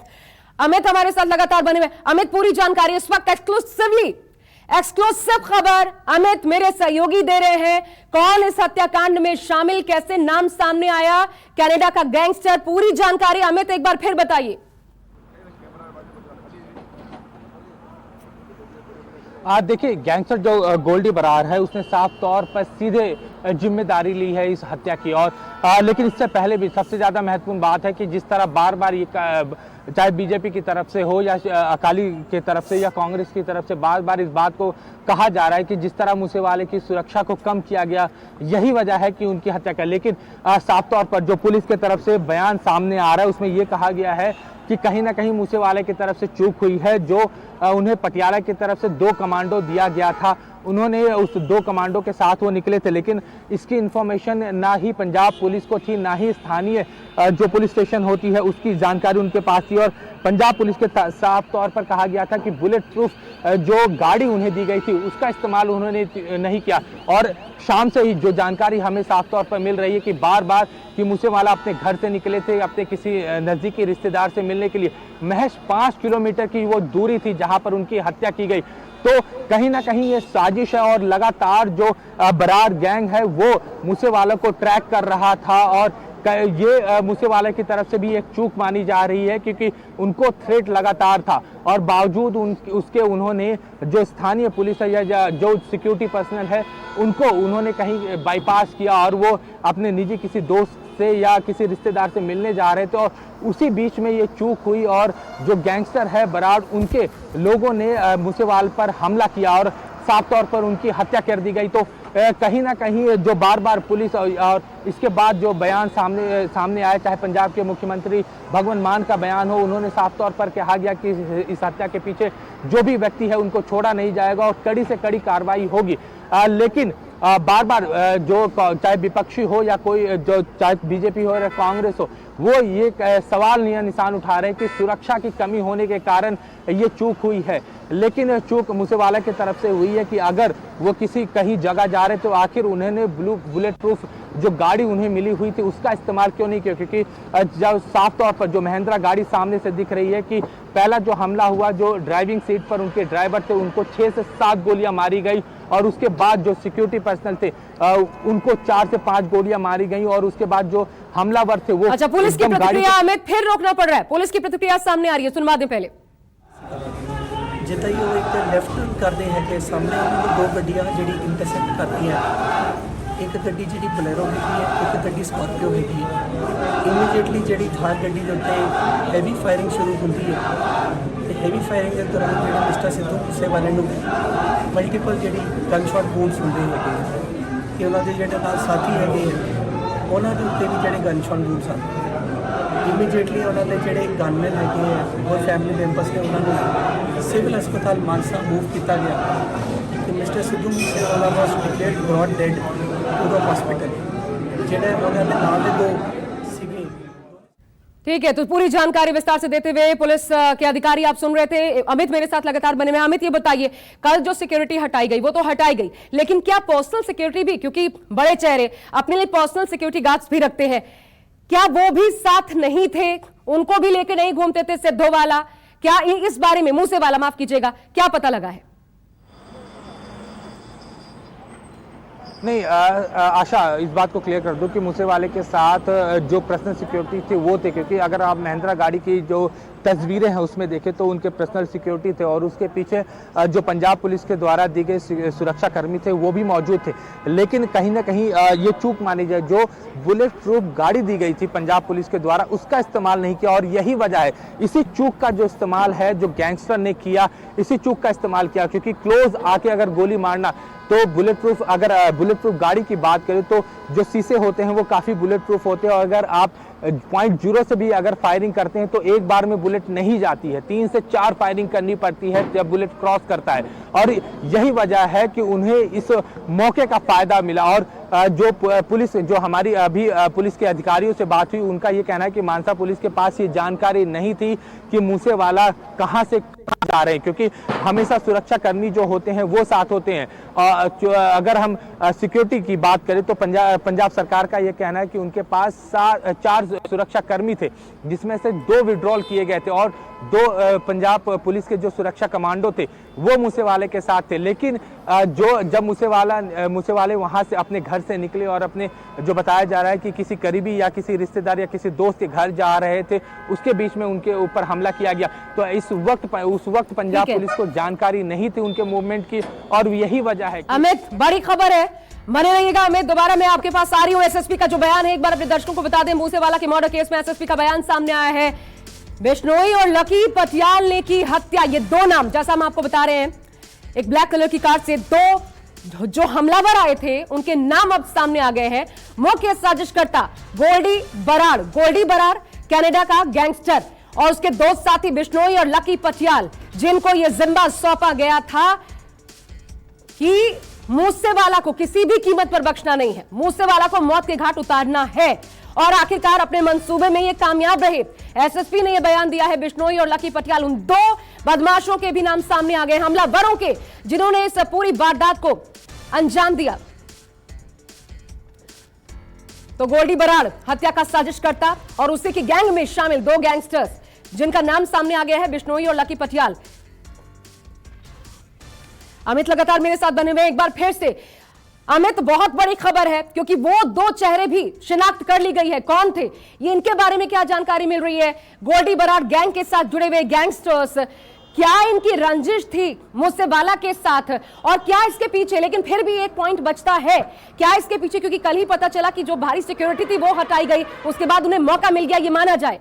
अमित हमारे साथ लगातार बने हुए। अमित, पूरी जानकारी इस वक्त एक्सक्लूसिव खबर अमित मेरे सहयोगी दे रहे हैं। कौन इस हत्याकांड में शामिल, कैसे नाम सामने आया, कनाडा का गैंगस्टर, पूरी जानकारी अमित एक बार फिर बताइए।
देखिए, गैंगस्टर जो गोल्डी बरार है उसने साफ तौर पर सीधे जिम्मेदारी ली है इस हत्या की। और लेकिन इससे पहले भी सबसे ज़्यादा महत्वपूर्ण बात है कि जिस तरह बार बार ये चाहे बीजेपी की तरफ से हो या अकाली की तरफ से या कांग्रेस की तरफ से बार बार इस बात को कहा जा रहा है कि जिस तरह मूसेवाले की सुरक्षा को कम किया गया, यही वजह है कि उनकी हत्या कर। लेकिन साफ तौर पर जो पुलिस की तरफ से बयान सामने आ रहा है उसमें यह कहा गया है कि कहीं ना कहीं मूसेवाले की तरफ से चूक हुई है। जो उन्हें पटियाला की तरफ से 2 कमांडो दिया गया था, उन्होंने उस 2 कमांडो के साथ वो निकले थे, लेकिन इसकी इंफॉर्मेशन ना ही पंजाब पुलिस को थी, ना ही स्थानीय जो पुलिस स्टेशन होती है उसकी जानकारी उनके पास थी। और पंजाब पुलिस के साफ तौर पर कहा गया था कि बुलेट प्रूफ जो गाड़ी उन्हें दी गई थी उसका इस्तेमाल उन्होंने नहीं किया। और शाम से ही जो जानकारी हमें साफ तौर पर मिल रही है कि बार बार कि मूसेवाला अपने घर से निकले थे अपने किसी नज़दीकी रिश्तेदार से मिलने के लिए, महज 5 किलोमीटर की वो दूरी थी जहां पर उनकी हत्या की गई। तो कहीं ना कहीं ये साजिश है और लगातार जो बरार गैंग है वो मूसेवाला को ट्रैक कर रहा था। और ये मूसेवाला की तरफ से भी एक चूक मानी जा रही है क्योंकि उनको थ्रेट लगातार था और बावजूद उसके उन्होंने जो स्थानीय पुलिस है या जो सिक्योरिटी पर्सनल है उनको उन्होंने कहीं बाईपास किया और वो अपने निजी किसी दोस्त से या किसी रिश्तेदार से मिलने जा रहे थे और उसी बीच में ये चूक हुई और जो गैंगस्टर है बरार उनके लोगों ने मूसेवाला पर हमला किया और साफ तौर पर उनकी हत्या कर दी गई। तो कहीं ना कहीं जो बार बार पुलिस और इसके बाद जो बयान सामने आया, चाहे पंजाब के मुख्यमंत्री भगवंत मान का बयान हो, उन्होंने साफ तौर पर कहा गया कि इस हत्या के पीछे जो भी व्यक्ति है उनको छोड़ा नहीं जाएगा और कड़ी से कड़ी कार्रवाई होगी। लेकिन बार बार जो चाहे विपक्षी हो या कोई जो चाहे बीजेपी हो या कांग्रेस हो, वो ये सवाल निशान उठा रहे हैं कि सुरक्षा की कमी होने के कारण ये चूक हुई है। लेकिन चूक मूसेवाला की तरफ से हुई है कि अगर वो किसी कहीं जगह जा रहे तो आखिर उन्होंने बुलेट प्रूफ जो गाड़ी उन्हें मिली हुई थी उसका इस्तेमाल क्यों नहीं किया? क्योंकि जब साफ तौर पर जो महिंद्रा गाड़ी सामने से दिख रही है कि पहला जो हमला हुआ, जो ड्राइविंग सीट पर उनके ड्राइवर थे उनको 6 से 7 गोलियां मारी गई और उसके बाद जो सिक्योरिटी पर्सनल थे उनको 4 से 5 गोलियां मारी गई और उसके बाद जो हमलावर थे वो
अच्छा, पुलिस की प्रतिक्रिया हमें फिर रोकना पड़ रहा है। पुलिस की प्रतिक्रिया सामने आ रही है, सुनवा दें पहले।
जिद्दां ही वो एक लेफ्ट टर्न करते हैं कि सामने उन्होंने 2 गड्डियां जी इंटरसेप्ट करती है। एक गड्डी जी बलेरो हैगी है, एक गड्डी स्कॉर्पियो हैगी है। इमीडिएटली जी थार गड्डी के उत्ते हैवी फायरिंग शुरू होती है तो हैवी फायरिंग के दौरान जो मिस्टर सिद्धू मूसेवाले मल्टीपल जी गन शॉट वूंड्स होंगे है कि उन्होंने जो नाल साथी है उन्होंने उत्ते भी जो गन शॉट वूंड्स आते। इमीडिएटली उन्होंने जोड़े गनमैन है और फैमिली मैंबर्स ने उन्होंने सिविल अस्पताल मानसा मूव किया गया कि mister Sidhu Moosewala was declared brought dead to the hospital. जोड़े उन्होंने नाल दे 2 सीगे।
ठीक है, तो पूरी जानकारी विस्तार से देते हुए पुलिस के अधिकारी आप सुन रहे थे। अमित मेरे साथ लगातार बने हुए। अमित, ये बताइए, कल जो सिक्योरिटी हटाई गई वो तो हटाई गई, लेकिन क्या पर्सनल सिक्योरिटी भी, क्योंकि बड़े चेहरे अपने लिए पर्सनल सिक्योरिटी गार्ड्स भी रखते हैं, क्या वो भी साथ नहीं थे? उनको भी लेके नहीं घूमते थे सिद्धू वाला? क्या इस बारे में मूसेवाला, माफ कीजिएगा, क्या पता लगा है?
नहीं आशा, इस बात को क्लियर कर दूं कि मूसेवाले के साथ जो पर्सनल सिक्योरिटी थे वो थे, क्योंकि अगर आप महिंद्रा गाड़ी की जो तस्वीरें हैं उसमें देखें तो उनके पर्सनल सिक्योरिटी थे और उसके पीछे जो पंजाब पुलिस के द्वारा दी गई सुरक्षा कर्मी थे वो भी मौजूद थे। लेकिन कहीं ना कहीं ये चूक मानी जाए, जो बुलेट प्रूफ गाड़ी दी गई थी पंजाब पुलिस के द्वारा उसका इस्तेमाल नहीं किया और यही वजह है। इसी चूक का जो इस्तेमाल है जो गैंगस्टर ने किया, इसी चूक का इस्तेमाल किया, क्योंकि क्लोज आके अगर गोली मारना तो बुलेट प्रूफ, अगर बुलेट प्रूफ गाड़ी की बात करें तो जो शीशे होते हैं वो काफ़ी बुलेट प्रूफ होते हैं और अगर आप .0 से भी अगर फायरिंग करते हैं तो एक बार में बुलेट नहीं जाती है, 3 से 4 फायरिंग करनी पड़ती है जब बुलेट क्रॉस करता है। और यही वजह है कि उन्हें इस मौके का फायदा मिला। और जो पुलिस, जो हमारी अभी पुलिस के अधिकारियों से बात हुई, उनका ये कहना है कि मानसा पुलिस के पास ये जानकारी नहीं थी कि मूसेवाला कहां से कहां जा रहे हैं, क्योंकि हमेशा सुरक्षा कर्मी जो होते हैं वो साथ होते हैं। अगर हम सिक्योरिटी की बात करें तो पंजाब सरकार का ये कहना है कि उनके पास 4 सुरक्षा कर्मी थे, जिसमें से 2 विड्रॉल किए गए थे और 2 पंजाब पुलिस के जो सुरक्षा कमांडो थे वो मूसेवाले के साथ थे। लेकिन जब मूसेवाले वहां से अपने घर से निकले और अपने, जो बताया जा रहा है कि किसी करीबी या किसी रिश्तेदार या किसी दोस्त के घर जा रहे थे, उसके बीच में उनके ऊपर हमला किया गया। तो उस वक्त पंजाब पुलिस को जानकारी नहीं थी उनके मूवमेंट की और यही वजह है।
अमित, बड़ी खबर है, बने रहिएगा अमित। दोबारा मैं आपके पास आ रही हूं। एसएसपी का जो बयान है एक बार अपने दर्शकों को बता दें। मूसेवाला के मर्डर केस में एसएसपी का बयान सामने आया है। बिश्नोई और लकी पटियाल ने की हत्या, ये 2 नाम जैसा हम आपको बता रहे हैं, एक ब्लैक कलर की कार से 2 जो हमलावर आए थे उनके नाम अब सामने आ गए हैं। मुख्य साजिशकर्ता गोल्डी बराड़ कनाडा का गैंगस्टर और उसके 2 साथी बिश्नोई और लकी पटियाल, जिनको यह जिम्मा सौंपा गया था कि मूसेवाला को किसी भी कीमत पर बख्शना नहीं है, मूसेवाला को मौत के घाट उतारना है। और आखिरकार अपने मंसूबे में ये कामयाब रहे। एसएसपी ने यह बयान दिया है। बिश्नोई और लकी पटियाल, उन 2 बदमाशों के भी नाम सामने आ गए, हमलावरों के, जिन्होंने इस पूरी वारदात को अंजाम दिया। तो गोल्डी बराड़ हत्या का साजिशकर्ता और उसी की गैंग में शामिल 2 गैंगस्टर्स, जिनका नाम सामने आ गया है, बिश्नोई और लकी पटियाल। अमित लगातार मेरे साथ बने हुए। एक बार फिर से अमित, बहुत बड़ी खबर है क्योंकि वो 2 चेहरे भी शिनाख्त कर ली गई है। कौन थे ये, इनके बारे में क्या जानकारी मिल रही है? गोल्डी बराड़ गैंग के साथ जुड़े हुए गैंगस्टर्स, क्या इनकी रंजिश थी मूसेवाला के साथ और क्या इसके पीछे, लेकिन फिर भी एक पॉइंट बचता है, क्या इसके पीछे, क्योंकि कल ही पता चला कि जो भारी सिक्योरिटी थी वो हटाई गई, उसके बाद उन्हें मौका मिल गया, ये माना जाए।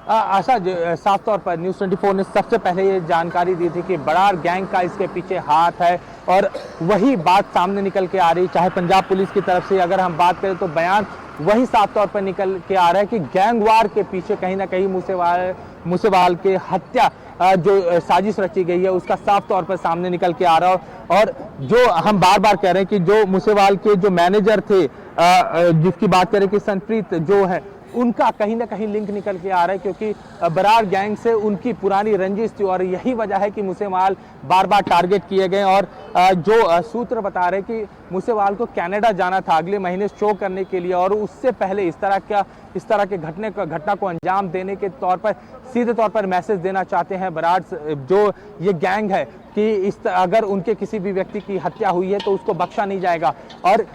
आशा, साफ तौर पर न्यूज़ 24 ने सबसे पहले ये जानकारी दी थी कि बराड़ गैंग का इसके पीछे हाथ है और वही बात सामने निकल के आ रही। चाहे पंजाब पुलिस की तरफ से अगर हम बात करें तो बयान वही साफ तौर पर निकल के आ रहा है कि गैंगवार के पीछे कहीं ना कहीं मूसेवाल के हत्या जो साजिश रची गई है उसका साफ तौर पर सामने निकल के आ रहा है। और जो हम बार बार कह रहे हैं कि जो मूसेवाल के जो मैनेजर थे, जिसकी बात करें कि सनप्रीत जो है, उनका कहीं ना कहीं लिंक निकल के आ रहा है, क्योंकि बरार गैंग से उनकी पुरानी रंजिश थी और यही वजह है कि मूसेवाल बार बार टारगेट किए गए। और जो सूत्र बता रहे कि मूसेवाल को कनाडा जाना था अगले महीने शो करने के लिए, और उससे पहले इस तरह के घटना को अंजाम देने के तौर पर सीधे तौर पर मैसेज देना चाहते हैं बरार जो ये गैंग है कि अगर उनके किसी भी व्यक्ति की हत्या हुई है तो उसको बख्शा नहीं जाएगा। और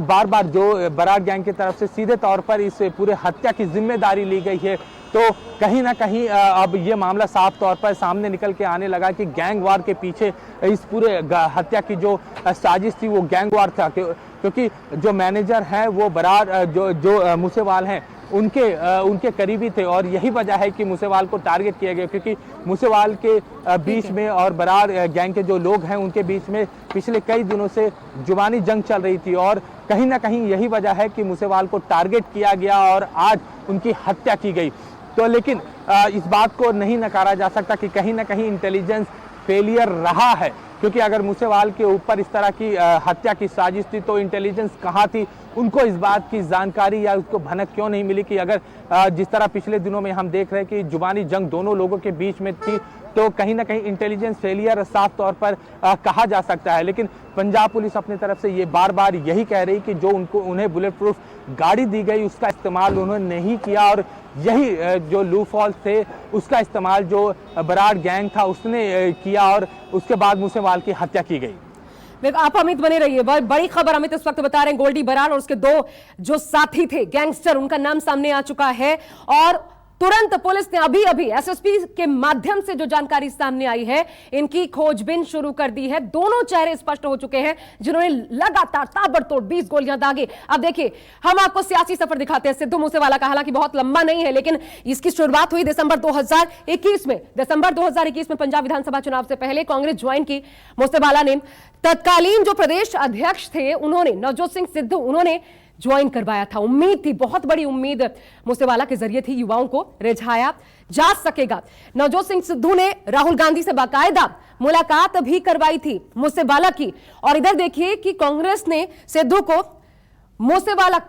बार बार जो बरार गैंग की तरफ से सीधे तौर पर इस पूरे हत्या की जिम्मेदारी ली गई है, तो कहीं ना कहीं अब ये मामला साफ तौर पर सामने निकल के आने लगा कि गैंग वार के पीछे इस पूरे हत्या की जो साजिश थी वो गैंग वार था, क्योंकि जो मैनेजर हैं वो बरार जो मूसेवाल हैं उनके करीबी थे। और यही वजह है कि मूसेवाल को टारगेट किया गया, क्योंकि मूसेवाल के बीच में और बरार गैंग के जो लोग हैं उनके बीच में पिछले कई दिनों से जुबानी जंग चल रही थी, और कहीं ना कहीं यही वजह है कि मूसेवाल को टारगेट किया गया और आज उनकी हत्या की गई। तो लेकिन इस बात को नहीं नकारा जा सकता कि कहीं ना कहीं इंटेलिजेंस फेलियर रहा है, क्योंकि अगर मूसेवाल के ऊपर इस तरह की हत्या की साजिश थी तो इंटेलिजेंस कहाँ थी, उनको इस बात की जानकारी या उसको भनक क्यों नहीं मिली कि अगर जिस तरह पिछले दिनों में हम देख रहे हैं कि जुबानी जंग दोनों लोगों के बीच में थी, तो कहीं ना कहीं इंटेलिजेंस फेलियर साफ तौर पर कहा जा सकता है। लेकिन पंजाब पुलिस अपनी तरफ से ये बार बार यही कह रही कि जो उन्हें बुलेट प्रूफ गाड़ी दी गई उसका इस्तेमाल उन्होंने नहीं किया, और यही जो लूफॉल थे उसका इस्तेमाल जो बरार गैंग था उसने किया, और उसके बाद मूसेवाल की हत्या की गई।
आप अमित बने रहिए। बड़ी खबर अमित इस वक्त बता रहे हैं, गोल्डी बरार और उसके दो जो साथी थे गैंगस्टर, उनका नाम सामने आ चुका है। और तुरंत पुलिस ने अभी एसएसपी के माध्यम से जो जानकारी सामने आई है, इनकी खोजबीन शुरू कर दी है। दोनों चेहरे स्पष्ट हो चुके हैं जिन्होंने लगातार ताबड़तोड़ 20 गोलियां दागी। अब देखिए, हम आपको सियासी सफर दिखाते हैं सिद्धू मूसेवाला का, हालांकि बहुत लंबा नहीं है, लेकिन इसकी शुरुआत हुई दिसंबर 2021 में। दिसंबर 2021 में पंजाब विधानसभा चुनाव से पहले कांग्रेस ज्वाइन की मूसेवाला ने। तत्कालीन जो प्रदेश अध्यक्ष थे उन्होंने, नवजोत सिंह सिद्धू, उन्होंने ज्वाइन करवाया था। उम्मीद थी, बहुत बड़ी उम्मीद मूसेवाला के जरिए थी, युवाओं को रिझाया जा सकेगा। नवजोत सिंह सिद्धू ने राहुल गांधी से बाकायदा मुलाकात भी करवाई थी मूसेवाला की। और इधर देखिए कि कांग्रेस ने सिद्धू को मूसेवाला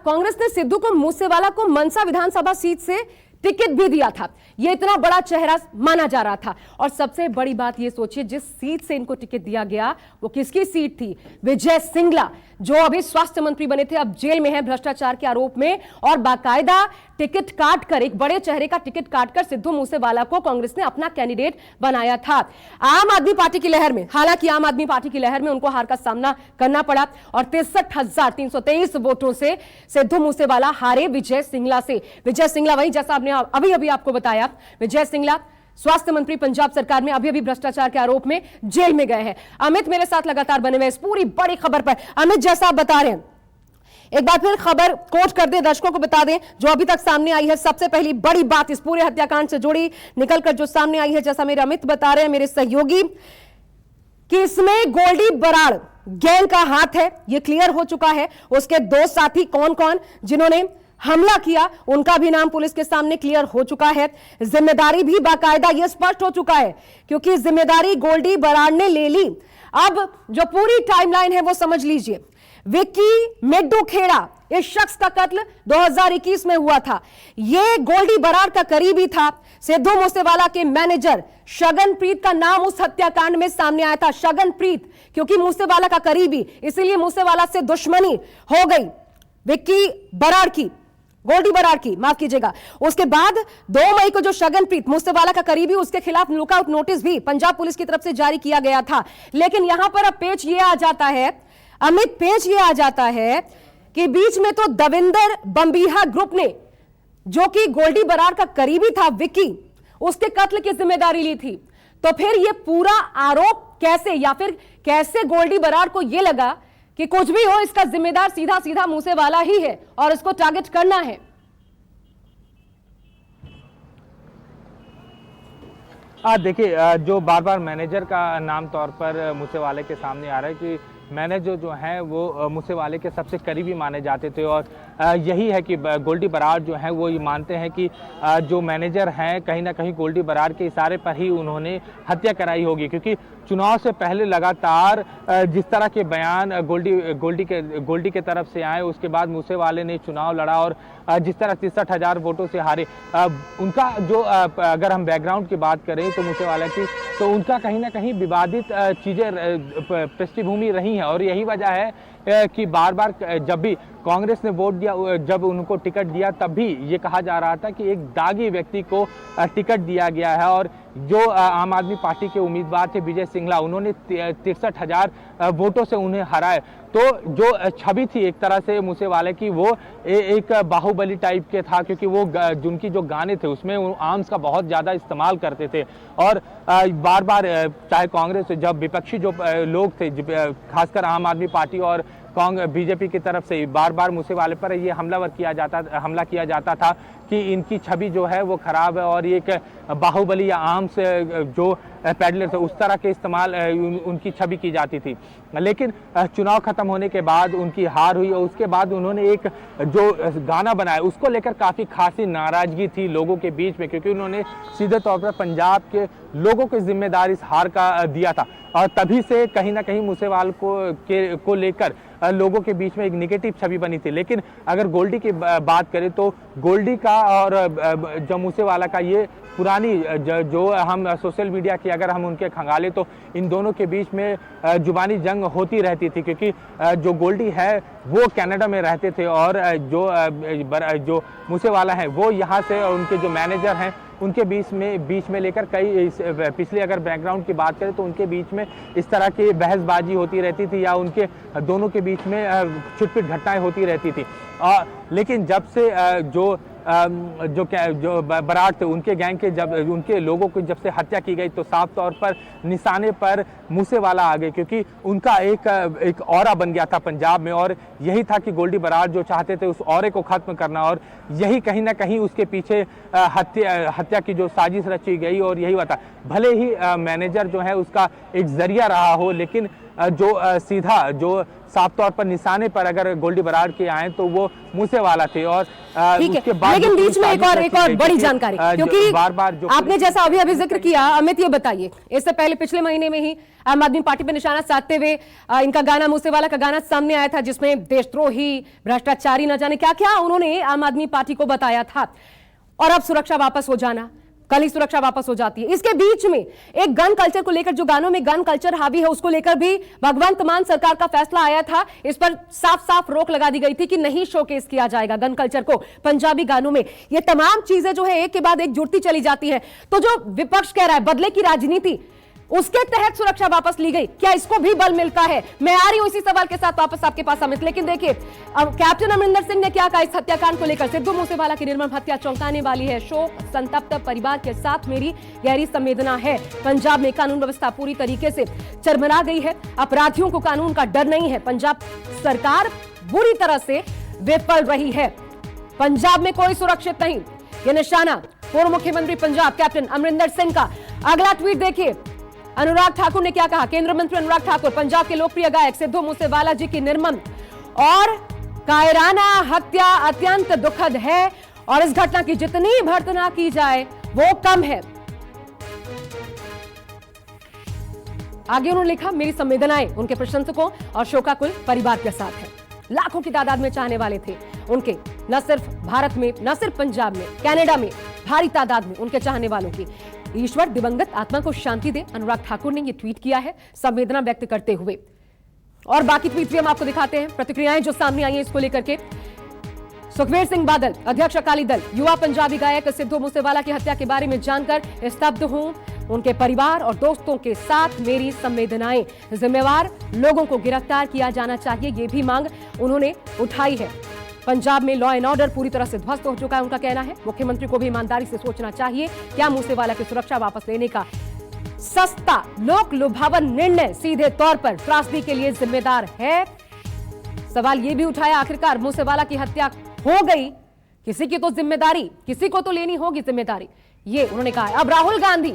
को मनसा विधानसभा सीट से टिकट भी दिया था। यह इतना बड़ा चेहरा माना जा रहा था। और सबसे बड़ी बात यह सोचिए, जिस सीट से इनको टिकट दिया गया वो किसकी सीट थी? विजय सिंगला, जो अभी स्वास्थ्य मंत्री बने थे, अब जेल में हैं भ्रष्टाचार के आरोप में। और बाकायदा टिकट काटकर, एक बड़े चेहरे का टिकट काटकर सिद्धू मूसेवाला को कांग्रेस ने अपना कैंडिडेट बनाया था। आम आदमी पार्टी की लहर में, हालांकि आम आदमी पार्टी की लहर में उनको हार का सामना करना पड़ा और 63,323 वोटों से सिद्धू मूसेवाला हारे विजय सिंगला से। विजय सिंगला वही, जैसा आपने अभी आपको बताया, विजय सिंगला स्वास्थ्य मंत्री पंजाब सरकार में अभी भ्रष्टाचार के आरोप में जेल में गए हैं। अमित मेरे साथ लगातार बने हुए इस पूरी बड़ी खबर पर। अमित, जैसा आप बता रहे हैं, एक बार फिर खबर कोट कर दें, दर्शकों को बता दें जो अभी तक सामने आई है। सबसे पहली बड़ी बात इस पूरे हत्याकांड से जुड़ी निकलकर जो सामने आई है, जैसा मेरे अमित बता रहे हैं, मेरे सहयोगी, कि इसमें गोल्डी बराड़ गैंग का हाथ है, यह क्लियर हो चुका है। उसके दो साथी कौन कौन जिन्होंने हमला किया, उनका भी नाम पुलिस के सामने क्लियर हो चुका है। जिम्मेदारी भी बाकायदा यह स्पष्ट हो चुका है, क्योंकि जिम्मेदारी गोल्डी बराड़ ने ले ली। अब जो पूरी टाइमलाइन है वो समझ लीजिए। विक्की मिड्डू खेड़ा, इस शख्स का कत्ल 2021 में हुआ था। यह गोल्डी बराड़ का करीबी था। सिद्धू मूसेवाला के मैनेजर शगनप्रीत का नाम उस हत्याकांड में सामने आया था। शगनप्रीत, क्योंकि मूसेवाला का करीबी, इसीलिए मूसेवाला से दुश्मनी हो गई विक्की बराड़ की, गोल्डी बराड़ की, माफ कीजिएगा। उसके बाद 2 मई को जो शगनप्रीत मूसेवाला का करीबी, उसके खिलाफ लुकआउट नोटिस भी पंजाब पुलिस की तरफ से जारी किया गया था। लेकिन यहां पर अब पेच ये आ जाता है अमित, पेच ये आ जाता है कि बीच में तो दविंदर बंबीहा ग्रुप ने, जो कि गोल्डी बराड़ का करीबी था विक्की, उसके कत्ल की जिम्मेदारी ली थी। तो फिर यह पूरा आरोप कैसे, या फिर कैसे गोल्डी बराड़ को यह लगा कि कुछ भी हो इसका जिम्मेदार सीधा सीधा मूसेवाला ही है और इसको टारगेट करना है?
देखिए, जो बार बार मैनेजर का नाम तौर पर मूसेवाले के सामने आ रहा है कि मैनेजर जो हैं वो मूसेवाले के सबसे करीबी माने जाते थे। और यही है कि गोल्डी बराड़ जो हैं वो ये मानते हैं कि जो मैनेजर हैं कहीं ना कहीं गोल्डी बराड़ के इशारे पर ही उन्होंने हत्या कराई होगी, क्योंकि चुनाव से पहले लगातार जिस तरह के बयान गोल्डी के तरफ से आए, उसके बाद मूसेवाले ने चुनाव लड़ा और जिस तरह 63,000 वोटों से हारे, उनका जो अगर हम बैकग्राउंड की बात करें तो मूसेवाला की, तो उनका कहीं ना कहीं विवादित चीज़ें पृष्ठभूमि रही हैं। और यही वजह है कि बार बार जब भी कांग्रेस ने वोट दिया, जब उनको टिकट दिया, तब भी ये कहा जा रहा था कि एक दागी व्यक्ति को टिकट दिया गया है। और जो आम आदमी पार्टी के उम्मीदवार थे विजय सिंघला, उन्होंने 63,000 वोटों से उन्हें हराए। तो जो छवि थी एक तरह से मूसेवाले की, वो एक बाहुबली टाइप के था, क्योंकि वो जिनकी जो गाने थे उसमें आर्म्स का बहुत ज़्यादा इस्तेमाल करते थे। और बार बार चाहे कांग्रेस, जब विपक्षी जो लोग थे, खासकर आम आदमी पार्टी और बीजेपी की तरफ से बार बार मूसेवाले पर ये हमला किया जाता था कि इनकी छवि जो है वो खराब है और एक बाहुबली या आर्म्स जो पैडलर थे उस तरह के इस्तेमाल उनकी छवि की जाती थी। लेकिन चुनाव खत्म होने के बाद उनकी हार हुई और उसके बाद उन्होंने एक जो गाना बनाया उसको लेकर काफ़ी खासी नाराजगी थी लोगों के बीच में, क्योंकि उन्होंने सीधे तौर पर पंजाब के लोगों को जिम्मेदार इस हार का दिया था। और तभी से कहीं ना कहीं मूसेवाल को लेकर लोगों के बीच में एक निगेटिव छवि बनी थी। लेकिन अगर गोल्डी की बात करें तो गोल्डी का और जो मूसेवाला का ये पुरानी जो हम सोशल मीडिया की अगर हम उनके खंगाले तो इन दोनों के बीच में जुबानी जंग होती रहती थी, क्योंकि जो गोल्डी है वो कनाडा में रहते थे और जो मूसेवाला है वो यहाँ से, और उनके जो मैनेजर हैं उनके बीच में लेकर कई पिछले अगर बैकग्राउंड की बात करें तो उनके बीच में इस तरह की बहसबाजी होती रहती थी या उनके दोनों के बीच में छुटपुट घटनाएं होती रहती थी। लेकिन जब से जो बराड़ थे उनके गैंग के जब उनके लोगों की जब से हत्या की गई तो साफ तौर पर निशाने पर मूसेवाला आ गए, क्योंकि उनका एक ऑरा बन गया था पंजाब में। और यही था कि गोल्डी बराड़ जो चाहते थे उस ऑरे को खत्म करना, और यही कहीं ना कहीं उसके पीछे हत्या की जो साजिश रची गई। और यही हुआ था, भले ही मैनेजर जो है उसका एक जरिया रहा हो, लेकिन जो सीधा जो साफ तौर पर निशाने पर अगर गोल्डी बराड़ के आए तो वो मूसेवाला थे। और
उसके बाद लेकिन बीच में एक और बड़ी जानकारी, क्योंकि बार जो आपने जैसा अभी जिक्र किया, अमित ये बताइए, इससे पहले पिछले महीने में ही आम आदमी पार्टी पर निशाना साधते हुए इनका गाना, मूसेवाला का गाना सामने आया था, जिसमें देशद्रोही, भ्रष्टाचारी, न जाने क्या क्या उन्होंने आम आदमी पार्टी को बताया था। और अब सुरक्षा वापस हो जाना, कल ही सुरक्षा वापस हो जाती है। इसके बीच में एक गन कल्चर को लेकर, जो गानों में गन कल्चर हावी है, उसको लेकर भी भगवंत मान सरकार का फैसला आया था। इस पर साफ साफ रोक लगा दी गई थी कि नहीं शोकेस किया जाएगा गन कल्चर को पंजाबी गानों में। ये तमाम चीजें जो है एक के बाद एक जुड़ती चली जाती है। तो जो विपक्ष कह रहा है बदले की राजनीति, उसके तहत सुरक्षा वापस ली गई, क्या इसको भी बल मिलता है? मैं आ रही हूं इसी सवाल के साथ वापस आपके पास अमित। लेकिन देखिए अब कैप्टन अमरिंदर सिंह ने क्या कहा इस हत्याकांड को लेकर। सिद्धू मूसेवाला की निर्मम हत्या चौंकाने वाली है, शोक संतप्त परिवार के साथ मेरी गहरी संवेदना है। पंजाब में कानून व्यवस्था पूरी तरीके से चरमरा गई है, अपराधियों को कानून का डर नहीं है, पंजाब सरकार बुरी तरह से विफल रही है, पंजाब में कोई सुरक्षित नहीं। यह निशाना पूर्व मुख्यमंत्री पंजाब कैप्टन अमरिंदर सिंह का। अगला ट्वीट देखिए, अनुराग ठाकुर ने क्या कहा। केंद्रीय मंत्री अनुराग ठाकुर, पंजाब के लोकप्रिय गायक सिद्धू मूसेवाला जी की निर्मम और कायराना हत्या अत्यंत दुखद है और इस घटना की जितनी भर्त्सना की जाए वो कम है। आगे उन्होंने लिखा, मेरी संवेदनाएं उनके प्रशंसकों और शोकाकुल परिवार के साथ है। लाखों की तादाद में चाहने वाले थे उनके, न सिर्फ भारत में, न सिर्फ पंजाब में, कनाडा में भारी तादाद में उनके चाहने वालों की। ईश्वर दिवंगत आत्मा को शांति दे, अनुराग ठाकुर ने यह ट्वीट किया है संवेदना व्यक्त करते हुए। और बाकी ट्वीट भी हम आपको दिखाते हैं, प्रतिक्रियाएं जो सामने आई हैं इसको लेकर के। सुखबीर सिंह बादल, अध्यक्ष अकाली दल, युवा पंजाबी गायक सिद्धू मूसेवाला की हत्या के बारे में जानकर स्तब्ध हूं, उनके परिवार और दोस्तों के साथ मेरी संवेदनाएं, जिम्मेवार लोगों को गिरफ्तार किया जाना चाहिए, ये भी मांग उन्होंने उठाई है। पंजाब में लॉ एंड ऑर्डर पूरी तरह से ध्वस्त हो चुका है, उनका कहना है। मुख्यमंत्री को भी ईमानदारी से सोचना चाहिए, क्या मूसेवाला की सुरक्षा वापस लेने का सस्ता लोक लुभावन निर्णय सीधे तौर पर त्रासदी के लिए जिम्मेदार है। सवाल यह भी उठाया, आखिरकार मूसेवाला की हत्या हो गई, किसी की तो जिम्मेदारी, किसी को तो लेनी होगी जिम्मेदारी, ये उन्होंने कहा है। अब राहुल गांधी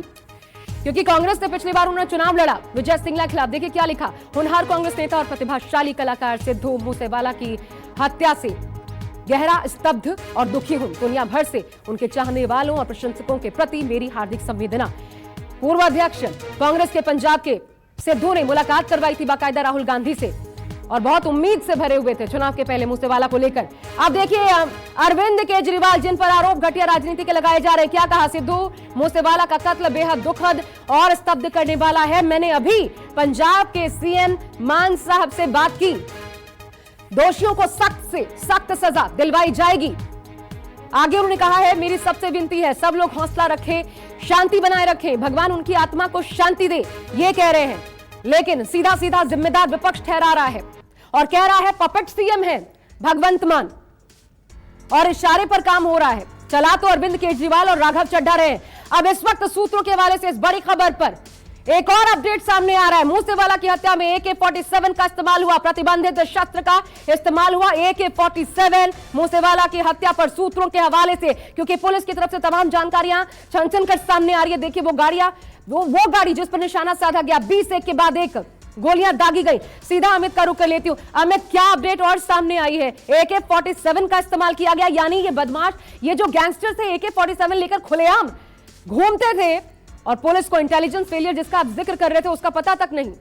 क्योंकि कांग्रेस ने पिछली बार उन्होंने चुनाव लड़ा विजय सिंगला के खिलाफ। देखिए क्या लिखा, होनहार कांग्रेस नेता और प्रतिभाशाली कलाकार सिद्धू मूसेवाला की हत्या से गहरा स्तब्ध और दुखी हूं। दुनिया भर से उनके चाहने वालों और प्रशंसकों के प्रति मेरी हार्दिक संवेदना। पूर्व अध्यक्ष कांग्रेस के पंजाब के सिद्धू ने मुलाकात करवाई थी बाकायदा राहुल गांधी से और बहुत उम्मीद से भरे हुए थे चुनाव के पहले मूसेवाला को लेकर। अब देखिए अरविंद केजरीवाल जिन पर आरोप घटिया राजनीति के लगाए जा रहे हैं, क्या कहा सिद्धू, मूसेवाला का कत्ल बेहद दुखद और स्तब्ध करने वाला है। मैंने अभी पंजाब के सीएम मान साहब से बात की, दोषियों को सख्त से सख्त सजा दिलवाई जाएगी। आगे उन्होंने कहा है, मेरी सबसे विनती है सब लोग हौसला रखें, शांति बनाए रखें, भगवान उनकी आत्मा को शांति दे, ये कह रहे हैं। लेकिन सीधा सीधा जिम्मेदार विपक्ष ठहरा रहा है और कह रहा है पपेट सीएम है भगवंत मान और इशारे पर काम हो रहा है। चला तो अरविंद केजरीवाल और राघव चड्ढा रहे। अब इस वक्त सूत्रों के हवाले से इस बड़ी खबर पर एक और अपडेट सामने आ रहा है। मूसेवाला की हत्या में AK-47 का इस्तेमाल हुआ, प्रतिबंधित शस्त्र का इस्तेमाल हुआ। AK-47 मूसेवाला की हत्या पर सूत्रों के हवाले से, क्योंकि पुलिस की तरफ से तमाम जानकारियां छन कर सामने आ रही है। देखिए वो गाड़ियां, वो गाड़ी जिस पर निशाना साधा गया, 20 एक के बाद एक गोलियां दागी गई। सीधा अमित का रुख कर लेती हूं। अमित, क्या अपडेट और सामने आई है? AK-47 का इस्तेमाल किया गया, यानी ये बदमाश, ये जो गैंगस्टर थे AK-47 लेकर खुलेआम घूमते थे और पुलिस को इंटेलिजेंस फेलियर जिसका आप जिक्र कर रहे थे उसका पता तक नहीं।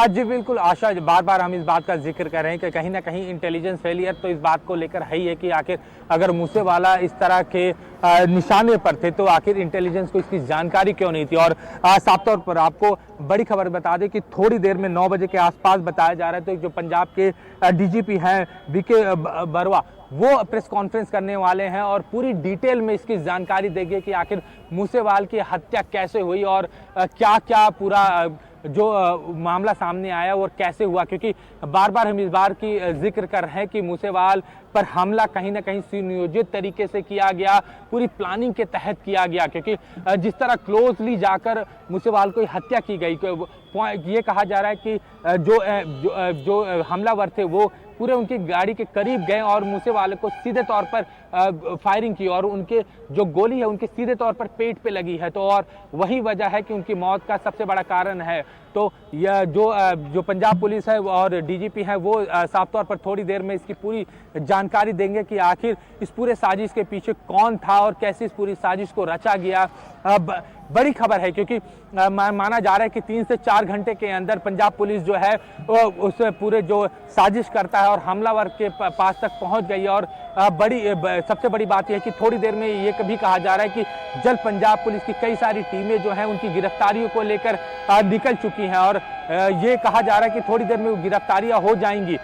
जी बिल्कुल आशा, बार बार हम इस बात का जिक्र कर रहे हैं कि कहीं ना कहीं इंटेलिजेंस फेलियर तो इस बात को लेकर है ही है कि आखिर अगर मूसेवाला इस तरह के निशाने पर थे तो आखिर इंटेलिजेंस को इसकी जानकारी क्यों नहीं थी। और साफ तौर पर आपको बड़ी खबर बता दें कि थोड़ी देर में 9 बजे के आसपास बताया जा रहा है तो जो पंजाब के DGP हैं BK बरवा, वो प्रेस कॉन्फ्रेंस करने वाले हैं और पूरी डिटेल में इसकी जानकारी देंगे कि आखिर मूसेवाल की हत्या कैसे हुई और क्या क्या पूरा जो मामला सामने आया और कैसे हुआ। क्योंकि बार बार हम इस बार की जिक्र कर रहे हैं कि मूसेवाल पर हमला कहीं ना कहीं सुनियोजित तरीके से किया गया, पूरी प्लानिंग के तहत किया गया। क्योंकि जिस तरह क्लोजली जाकर मूसेवाल की हत्या की गई, ये कहा जा रहा है कि जो हमलावर थे वो पूरे उनकी गाड़ी के करीब गए और मूसेवाले को सीधे तौर पर फायरिंग की और उनके जो गोली है उनके सीधे तौर पर पेट पे लगी है। तो और वही वजह है कि उनकी मौत का सबसे बड़ा कारण है। तो यह जो पंजाब पुलिस है और DGP है वो साफ तौर पर थोड़ी देर में इसकी पूरी जानकारी देंगे कि आखिर इस पूरे साजिश के पीछे कौन था और कैसे इस पूरी साजिश को रचा गया। बड़ी खबर है क्योंकि माना जा रहा है कि 3 से 4 घंटे के अंदर पंजाब पुलिस जो है उस पूरे जो साजिश करता है और हमलावर के पास तक पहुंच गई। और सबसे बड़ी बात यह है कि थोड़ी देर में ये भी कहा जा रहा है कि जल्द पंजाब पुलिस की कई सारी टीमें जो हैं उनकी गिरफ्तारियों को लेकर निकल चुकी हैं और ये कहा जा रहा है कि थोड़ी देर में वो गिरफ्तारियां हो जाएंगी।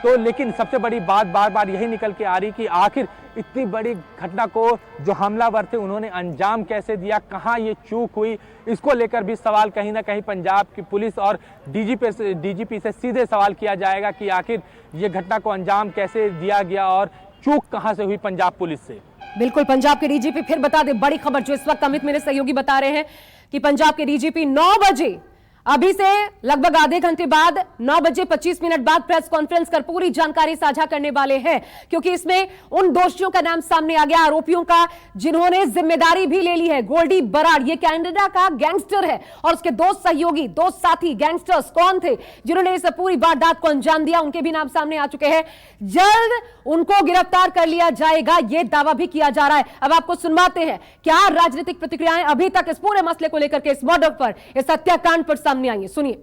तो लेकिन सबसे बड़ी बात बार बार यही निकल के आ रही कि आखिर इतनी बड़ी घटना को जो हमलावर थे उन्होंने अंजाम कैसे दिया, कहाँ ये चूक हुई, इसको लेकर भी सवाल कहीं ना कहीं पंजाब की पुलिस और DGP से सीधे सवाल किया जाएगा कि आखिर ये घटना को अंजाम कैसे दिया गया और चूक कहाँ से हुई पंजाब पुलिस से।
बिल्कुल, पंजाब के DGP, फिर बता दे बड़ी खबर जो इस वक्त अमित मेरे सहयोगी बता रहे हैं कि पंजाब के DGP 9 बजे, अभी से लगभग आधे घंटे बाद 9 बजे 25 मिनट बाद प्रेस कॉन्फ्रेंस कर पूरी जानकारी साझा करने वाले हैं। क्योंकि इसमें उन दोषियों का नाम सामने आ गया, आरोपियों का जिन्होंने जिम्मेदारी भी ले ली है। गोल्डी बराड़ ये कनाडा का गैंगस्टर है और उसके 2 सहयोगी, 2 साथी गैंगस्टर्स कौन थे जिन्होंने इस पूरी वारदात को अंजाम दिया, उनके भी नाम सामने आ चुके हैं। जल्द उनको गिरफ्तार कर लिया जाएगा, यह दावा भी किया जा रहा है। अब आपको सुनवाते हैं क्या राजनीतिक प्रतिक्रियाएं अभी तक इस पूरे मसले को लेकर के, इस मर्डर पर, इस हत्याकांड पर सामने आई है। सुनिए।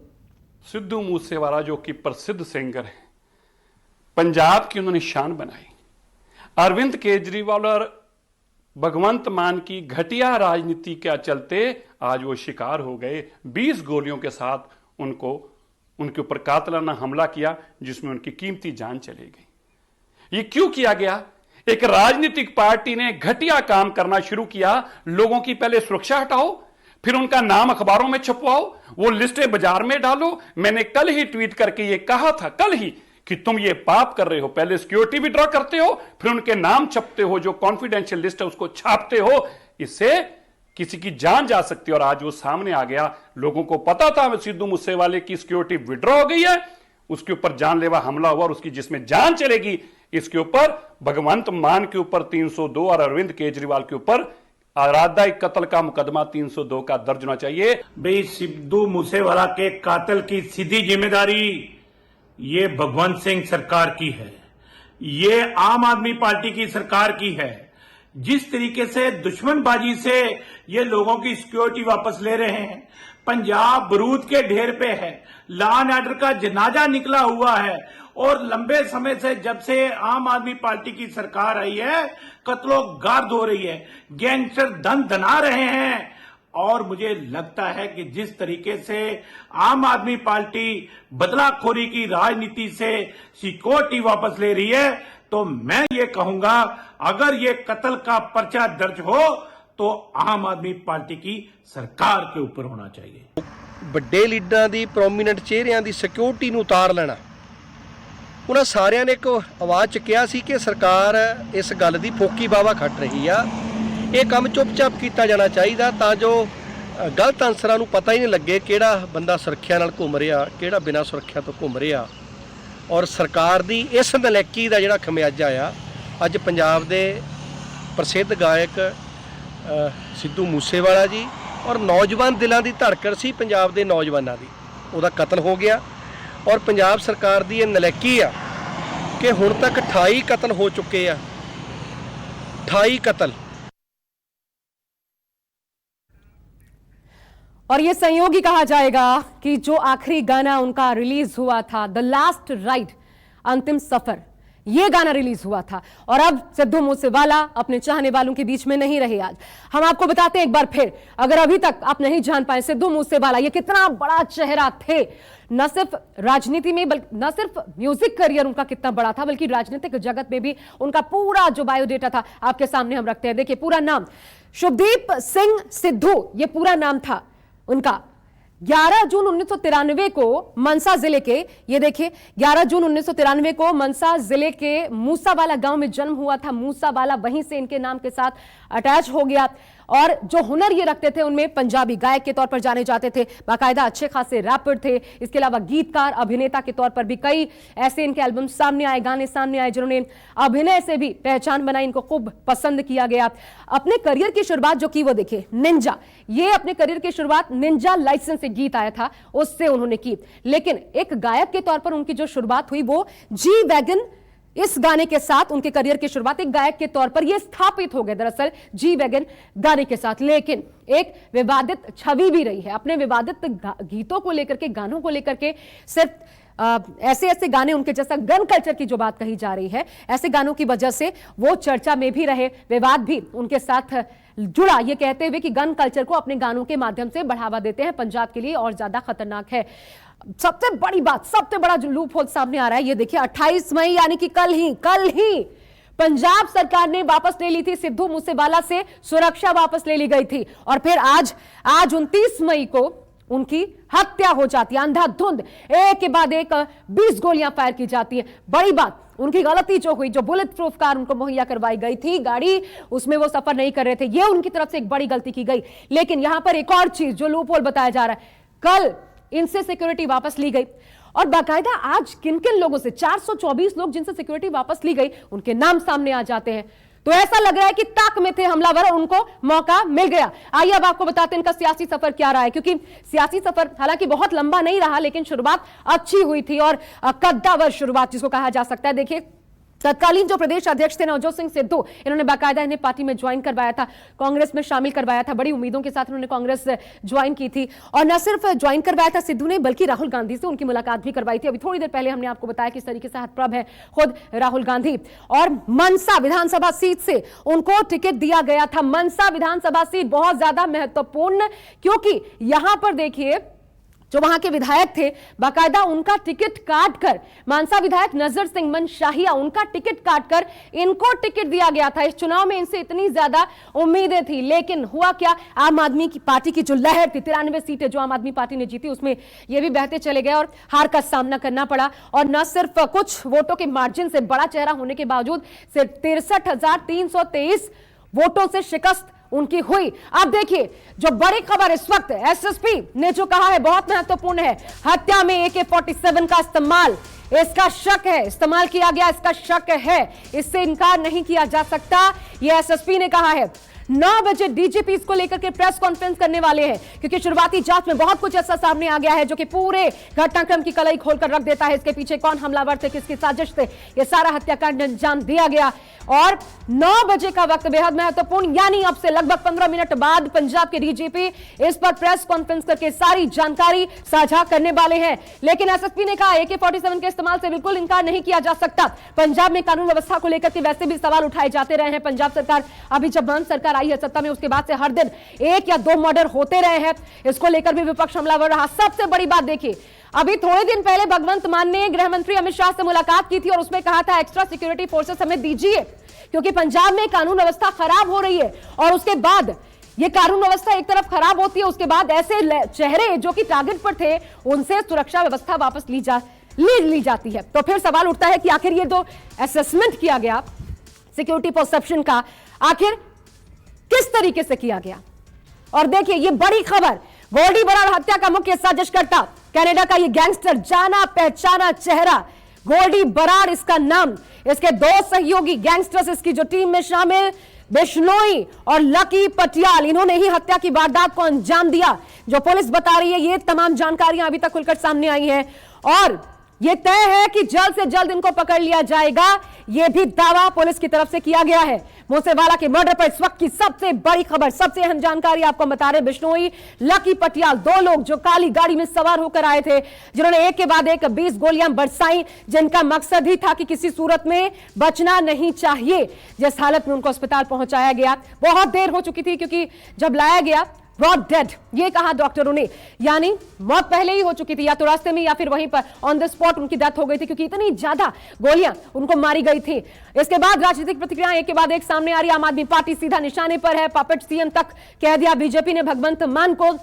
सिद्धू मूसेवाला जो कि प्रसिद्ध सिंगर है, पंजाब की उन्होंने शान बनाई। अरविंद केजरीवाल और भगवंत मान की घटिया राजनीति के चलते आज वो शिकार हो गए। 20 गोलियों के साथ उनके ऊपर कातिलाना हमला किया जिसमें उनकी कीमती जान चली गई। ये क्यों किया गया? एक राजनीतिक पार्टी ने घटिया काम करना शुरू किया। लोगों की पहले सुरक्षा हटाओ, फिर उनका नाम अखबारों में छपवाओ, वो लिस्टें बाजार में डालो। मैंने कल ही ट्वीट करके ये कहा था, कल ही, कि तुम ये पाप कर रहे हो। पहले सिक्योरिटी विड्रॉ करते हो, फिर उनके नाम छपते हो, जो कॉन्फिडेंशियल लिस्ट है उसको छापते हो, इससे किसी की जान जा सकती है। और आज वो सामने आ गया। लोगों को पता था सिद्धू मूसेवाले की सिक्योरिटी विड्रॉ हो गई है, उसके ऊपर जानलेवा हमला हुआ और उसकी जिसमें जान चलेगी, इसके ऊपर भगवंत मान के ऊपर 302 और अरविंद केजरीवाल के ऊपर आराधा कत्ल का मुकदमा 302 का दर्ज होना चाहिए।
भाई सिद्धू मूसेवाला के कातिल की सीधी जिम्मेदारी ये भगवंत सिंह सरकार की है, ये आम आदमी पार्टी की सरकार की है। जिस तरीके से दुश्मनबाजी से ये लोगों की सिक्योरिटी वापस ले रहे हैं, पंजाब बरूद के ढेर पे है, लॉ एंड ऑर्डर का जनाजा निकला हुआ है और लंबे समय से जब से आम आदमी पार्टी की सरकार आई है कत्लो गार्द हो रही है, गैंगस्टर धन धना रहे हैं। और मुझे लगता है कि जिस तरीके से आम आदमी पार्टी बदलाखोरी की राजनीति से सिक्योरिटी वापस ले रही है, तो मैं ये कहूंगा अगर ये कत्ल का पर्चा दर्ज हो तो आम आदमी पार्टी की सरकार के ऊपर होना चाहिए।
ਵੱਡੇ ਲੀਡਰਾਂ ਦੀ ਪ੍ਰੋਮੀਨੈਂਟ ਚਿਹਰਿਆਂ ਦੀ ਸਿਕਿਉਰਿਟੀ ਨੂੰ ਉਤਾਰ ਲੈਣਾ, ਉਹਨਾਂ ਸਾਰਿਆਂ ਨੇ ਇੱਕ ਆਵਾਜ਼ ਚੱਕਿਆ ਸੀ ਕਿ ਸਰਕਾਰ ਇਸ ਗੱਲ ਦੀ ਫੋਕੀ ਵਾਵਾ ਖੱਟ ਰਹੀ ਆ। ਇਹ ਕੰਮ ਚੁੱਪਚਾਪ ਕੀਤਾ ਜਾਣਾ ਚਾਹੀਦਾ ਤਾਂ ਜੋ ਗਲਤ ਅਨਸਰਾਂ ਨੂੰ ਪਤਾ ਹੀ ਨਹੀਂ ਲੱਗੇ ਕਿਹੜਾ ਬੰਦਾ ਸੁਰੱਖਿਆ ਨਾਲ ਘੁੰਮ ਰਿਹਾ, ਕਿਹੜਾ ਬਿਨਾਂ ਸੁਰੱਖਿਆ ਤੋਂ ਘੁੰਮ ਰਿਹਾ। ਔਰ ਸਰਕਾਰ ਦੀ ਇਸ ਨਲਾਇਕੀ ਦਾ ਜਿਹੜਾ ਖਮਿਆਜਾ ਆ ਅੱਜ ਪੰਜਾਬ ਦੇ ਪ੍ਰਸਿੱਧ ਗਾਇਕ ਸਿੱਧੂ ਮੂਸੇਵਾਲਾ ਜੀ ਔਰ ਨੌਜਵਾਨ ਦਿਲਾਂ ਦੀ ਧੜਕਣ ਸੀ ਪੰਜਾਬ ਦੇ ਨੌਜਵਾਨਾਂ ਦੀ, ਉਹਦਾ ਕਤਲ ਹੋ ਗਿਆ। ਔਰ ਪੰਜਾਬ ਸਰਕਾਰ ਦੀ ਇਹ ਨਲਾਇਕੀ ਆ ਕਿ ਹੁਣ ਤੱਕ 28 ਕਤਲ ਹੋ ਚੁੱਕੇ ਆ, 28 कत्ल।
और ये संयोग ही कहा जाएगा कि जो आखिरी गाना उनका रिलीज हुआ था, द लास्ट राइड, अंतिम सफर, ये गाना रिलीज हुआ था और अब सिद्धू मूसेवाला अपने चाहने वालों के बीच में नहीं रहे। आज हम आपको बताते हैं एक बार फिर, अगर अभी तक आप नहीं जान पाए सिद्धू मूसेवाला ये कितना बड़ा चेहरा थे, न सिर्फ राजनीति में बल्कि न सिर्फ म्यूजिक करियर उनका कितना बड़ा था बल्कि राजनीतिक जगत में भी उनका पूरा जो बायोडेटा था आपके सामने हम रखते हैं। देखिए पूरा नाम शुभदीप सिंह सिद्धू, ये पूरा नाम था उनका। 11 जून 1993 को मनसा जिले के, ये देखिए 11 जून 1993 को मनसा जिले के मूसावाला गांव में जन्म हुआ था। मूसावाला वहीं से इनके नाम के साथ अटैच हो गया और जो हुनर ये रखते थे उनमें पंजाबी गायक के तौर पर जाने जाते थे, बाकायदा अच्छे खासे रैपर थे। इसके अलावा गीतकार, अभिनेता के तौर पर भी कई ऐसे इनके एल्बम सामने आए, गाने सामने आए जिन्होंने अभिनय से भी पहचान बनाई, इनको खूब पसंद किया गया। अपने करियर की शुरुआत जो की वो देखिए निंजा, ये अपने करियर की शुरुआत निंजा लाइसेंस से गीत आया था उससे उन्होंने की, लेकिन एक गायक के तौर पर उनकी जो शुरुआत हुई वो जी वैगन, इस गाने के साथ उनके करियर की शुरुआत एक गायक के तौर पर ये स्थापित हो गए दरअसल जी वैगन गाने के साथ। लेकिन एक विवादित छवि भी रही है, अपने विवादित गीतों को लेकर के, गानों को लेकर के, सिर्फ ऐसे ऐसे गाने उनके जैसा गन कल्चर की जो बात कही जा रही है, ऐसे गानों की वजह से वो चर्चा में भी रहे, विवाद भी उनके साथ जुड़ा, ये कहते हुए कि गन कल्चर को अपने गानों के माध्यम से बढ़ावा देते हैं, पंजाब के लिए और ज्यादा खतरनाक है। सबसे बड़ी बात, सबसे बड़ा जो लूप होल सामने आ रहा है, ये देखिए 28 मई यानी कि कल ही पंजाब सरकार ने वापस ले ली थी सिद्धू मूसेवाला से, सुरक्षा वापस ले ली गई थी और फिर आज 29 मई को उनकी हत्या हो जाती है, अंधाधुंध एक के बाद एक 20 गोलियां फायर की जाती है। बड़ी बात, उनकी गलती जो हुई, जो बुलेट प्रूफ कार उनको मुहैया करवाई गई थी, गाड़ी उसमें वो सफर नहीं कर रहे थे, ये उनकी तरफ से एक बड़ी गलती की गई। लेकिन यहां पर एक और चीज जो लूप होल बताया जा रहा है, कल इनसे सिक्योरिटी वापस ली गई और बाकायदा आज किन किन लोगों से 424 लोग जिनसे सिक्योरिटी वापस ली गई उनके नाम सामने आ जाते हैं। तो ऐसा लग रहा है कि ताक में थे हमलावर, उनको मौका मिल गया। आइए अब आपको बताते हैं इनका सियासी सफर क्या रहा है, क्योंकि सियासी सफर हालांकि बहुत लंबा नहीं रहा लेकिन शुरुआत अच्छी हुई थी और कद्दावर शुरुआत जिसको कहा जा सकता है। देखिए तत्कालीन जो प्रदेश अध्यक्ष थे नवजोत सिंह सिद्धू, इन्होंने बाकायदा इन्हें पार्टी में ज्वाइन करवाया था, कांग्रेस में शामिल करवाया था, बड़ी उम्मीदों के साथ उन्होंने कांग्रेस ज्वाइन की थी और न सिर्फ ज्वाइन करवाया था सिद्धू ने बल्कि राहुल गांधी से उनकी मुलाकात भी करवाई थी। अभी थोड़ी देर पहले हमने आपको बताया किस तरीके से हतप्रभ है खुद राहुल गांधी। और मनसा विधानसभा सीट से उनको टिकट दिया गया था। मनसा विधानसभा सीट बहुत ज्यादा महत्वपूर्ण, क्योंकि यहां पर देखिए जो वहां के विधायक थे बाकायदा उनका टिकट काट कर, मानसा विधायक नजर सिंह मनशाहिया, उनका टिकट काट कर इनको टिकट दिया गया था। इस चुनाव में इनसे इतनी ज्यादा उम्मीदें थी लेकिन हुआ क्या, आम आदमी की पार्टी की जो लहर थी, 93 सीटें जो आम आदमी पार्टी ने जीती उसमें ये भी बहते चले गए और हार का सामना करना पड़ा। और न सिर्फ कुछ वोटों के मार्जिन से, बड़ा चेहरा होने के बावजूद सिर्फ 63,323 वोटों से शिकस्त उनकी हुई। अब देखिए जो बड़ी खबर इस वक्त एसएसपी ने जो कहा है बहुत महत्वपूर्ण है, हत्या में AK-47 का इस्तेमाल, इसका शक है, इस्तेमाल किया गया, इसका शक है, इससे इनकार नहीं किया जा सकता, यह एसएसपी ने कहा है। 9 बजे डीजीपी इसको लेकर के प्रेस कॉन्फ्रेंस करने वाले हैं, क्योंकि शुरुआती जांच में बहुत कुछ ऐसा सामने आ गया है जो कि पूरे घटनाक्रम की कलई खोलकर रख देता है। इसके पीछे कौन हमलावर थे, किसकी साजिश से यह सारा हत्याकांड अंजाम दिया गया। और 9 बजे का वक्त बेहद महत्वपूर्ण, यानी अब से लगभग 15 मिनट बाद पंजाब के डीजीपी इस पर प्रेस कॉन्फ्रेंस करके सारी जानकारी साझा करने वाले हैं। लेकिन एसएसपी ने कहा AK-47 के इस्तेमाल से बिल्कुल इनकार नहीं किया जा सकता। पंजाब में कानून व्यवस्था को लेकर के वैसे भी सवाल उठाए जाते रहे हैं। पंजाब सरकार, अभी जब मान सरकार आई है सत्ता में, उसके बाद से हर दिन 1 या 2 मर्डर होते रहे हैं। इसको लेकर भी विपक्ष हमलावर रहा। सबसे बड़ी बात देखिए, अभी थोड़े दिन पहले भगवंत मान ने गृह मंत्री अमित शाह से मुलाकात की थी और उसमें कहा था एक्स्ट्रा सिक्योरिटी फोर्सेस हमें दीजिए, क्योंकि पंजाब में कानून व्यवस्था खराब हो रही है। और उसके बाद ये कानून व्यवस्था एक तरफ खराब होती है, उसके बाद ऐसे चेहरे जो कि टारगेट पर थे उनसे सुरक्षा व्यवस्था वापस ली जाती है। तो फिर सवाल उठता है कि आखिर ये जो असेसमेंट किया गया सिक्योरिटी परसेप्शन का, आखिर किस तरीके से किया गया। और देखिए ये बड़ी खबर, गोल्डी बराड़ हत्या का मुख्य साजिशकर्ता कनाडा का ये गैंगस्टर, जाना पहचाना चेहरा गोल्डी बराड़ इसका नाम, इसके 2 सहयोगी गैंगस्टर्स इसकी जो टीम में शामिल, बिश्नोई और लकी पटियाल, इन्होंने ही हत्या की वारदात को अंजाम दिया। जो पुलिस बता रही है, ये तमाम जानकारियां अभी तक खुलकर सामने आई हैं और ये तय है कि जल्द से जल्द इनको पकड़ लिया जाएगा। यह भी दावा पुलिस की तरफ से किया गया है। मूसेवाला के मर्डर पर इस वक्त की सबसे बड़ी खबर, सबसे अहम जानकारी आपको बता रहे। बिश्नोई, लकी पटियाल, 2 लोग जो काली गाड़ी में सवार होकर आए थे, जिन्होंने एक के बाद एक 20 गोलियां बरसाई, जिनका मकसद ही था कि किसी सूरत में बचना नहीं चाहिए। जिस हालत में उनको अस्पताल पहुंचाया गया, बहुत देर हो चुकी थी, क्योंकि जब लाया गया ब्रॉड डेड, ये कहा डॉक्टरों ने, यानी मौत पहले ही हो चुकी थी, या तो रास्ते में या फिर वहीं पर ऑन द स्पॉट उनकी डेथ हो गई थी, क्योंकि इतनी ज्यादा गोलियां उनको मारी गई थी। इसके बाद राजनीतिक प्रतिक्रियाएं एक के बाद एक सामने आ रही। आम आदमी पार्टी सीधा निशाने पर है, पपेट सीएम तक कह दिया बीजेपी ने भगवंत मान को।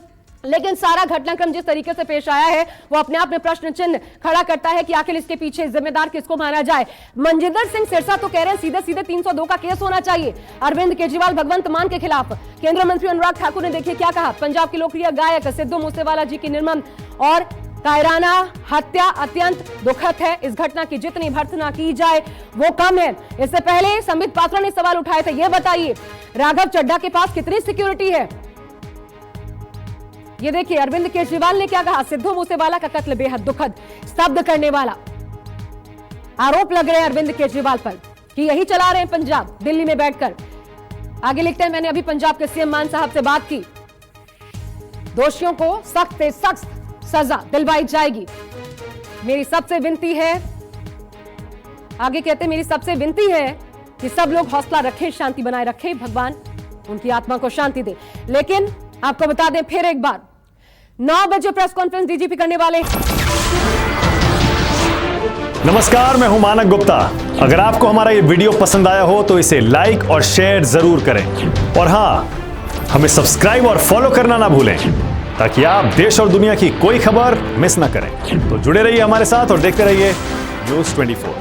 लेकिन सारा घटनाक्रम जिस तरीके से पेश आया है वो अपने आप में प्रश्न चिन्ह खड़ा करता है कि आखिर इसके पीछे जिम्मेदार किसको माना जाए। मनजिंदर सिंह सिरसा तो कह रहे हैं सीधे सीधे 302 का केस होना चाहिए अरविंद केजरीवाल भगवंत मान के खिलाफ। केंद्रीय मंत्री अनुराग ठाकुर ने देखिए क्या कहा, पंजाब के लोकप्रिय गायक सिद्धू मूसेवाला जी की निर्मम और कायराना हत्या अत्यंत दुखद है। इस घटना की जितनी भर्त्सना की जाए वो कम है। इससे पहले संबित पात्रा ने सवाल उठाए थे, ये बताइए राघव चड्ढा के पास कितनी सिक्योरिटी है। ये देखिए अरविंद केजरीवाल ने क्या कहा, सिद्धू मूसेवाला का कत्ल बेहद दुखद, स्तब्ध करने वाला। आरोप लग रहे हैं अरविंद केजरीवाल पर कि यही चला रहे हैं पंजाब दिल्ली में बैठकर। आगे लिखते हैं, मैंने अभी पंजाब के सीएम मान साहब से बात की, दोषियों को सख्त से सख्त सजा दिलवाई जाएगी। मेरी सबसे विनती है, आगे कहते मेरी सबसे विनती है कि सब लोग हौसला रखें, शांति बनाए रखें, भगवान उनकी आत्मा को शांति दे। लेकिन आपको बता दें फिर एक बार, 9 बजे प्रेस कॉन्फ्रेंस डीजीपी करने वाले।
नमस्कार, मैं हूं मानक गुप्ता। अगर आपको हमारा ये वीडियो पसंद आया हो तो इसे लाइक और शेयर जरूर करें, और हां, हमें सब्सक्राइब और फॉलो करना ना भूलें ताकि आप देश और दुनिया की कोई खबर मिस ना करें। तो जुड़े रहिए हमारे साथ और देखते रहिए News 24।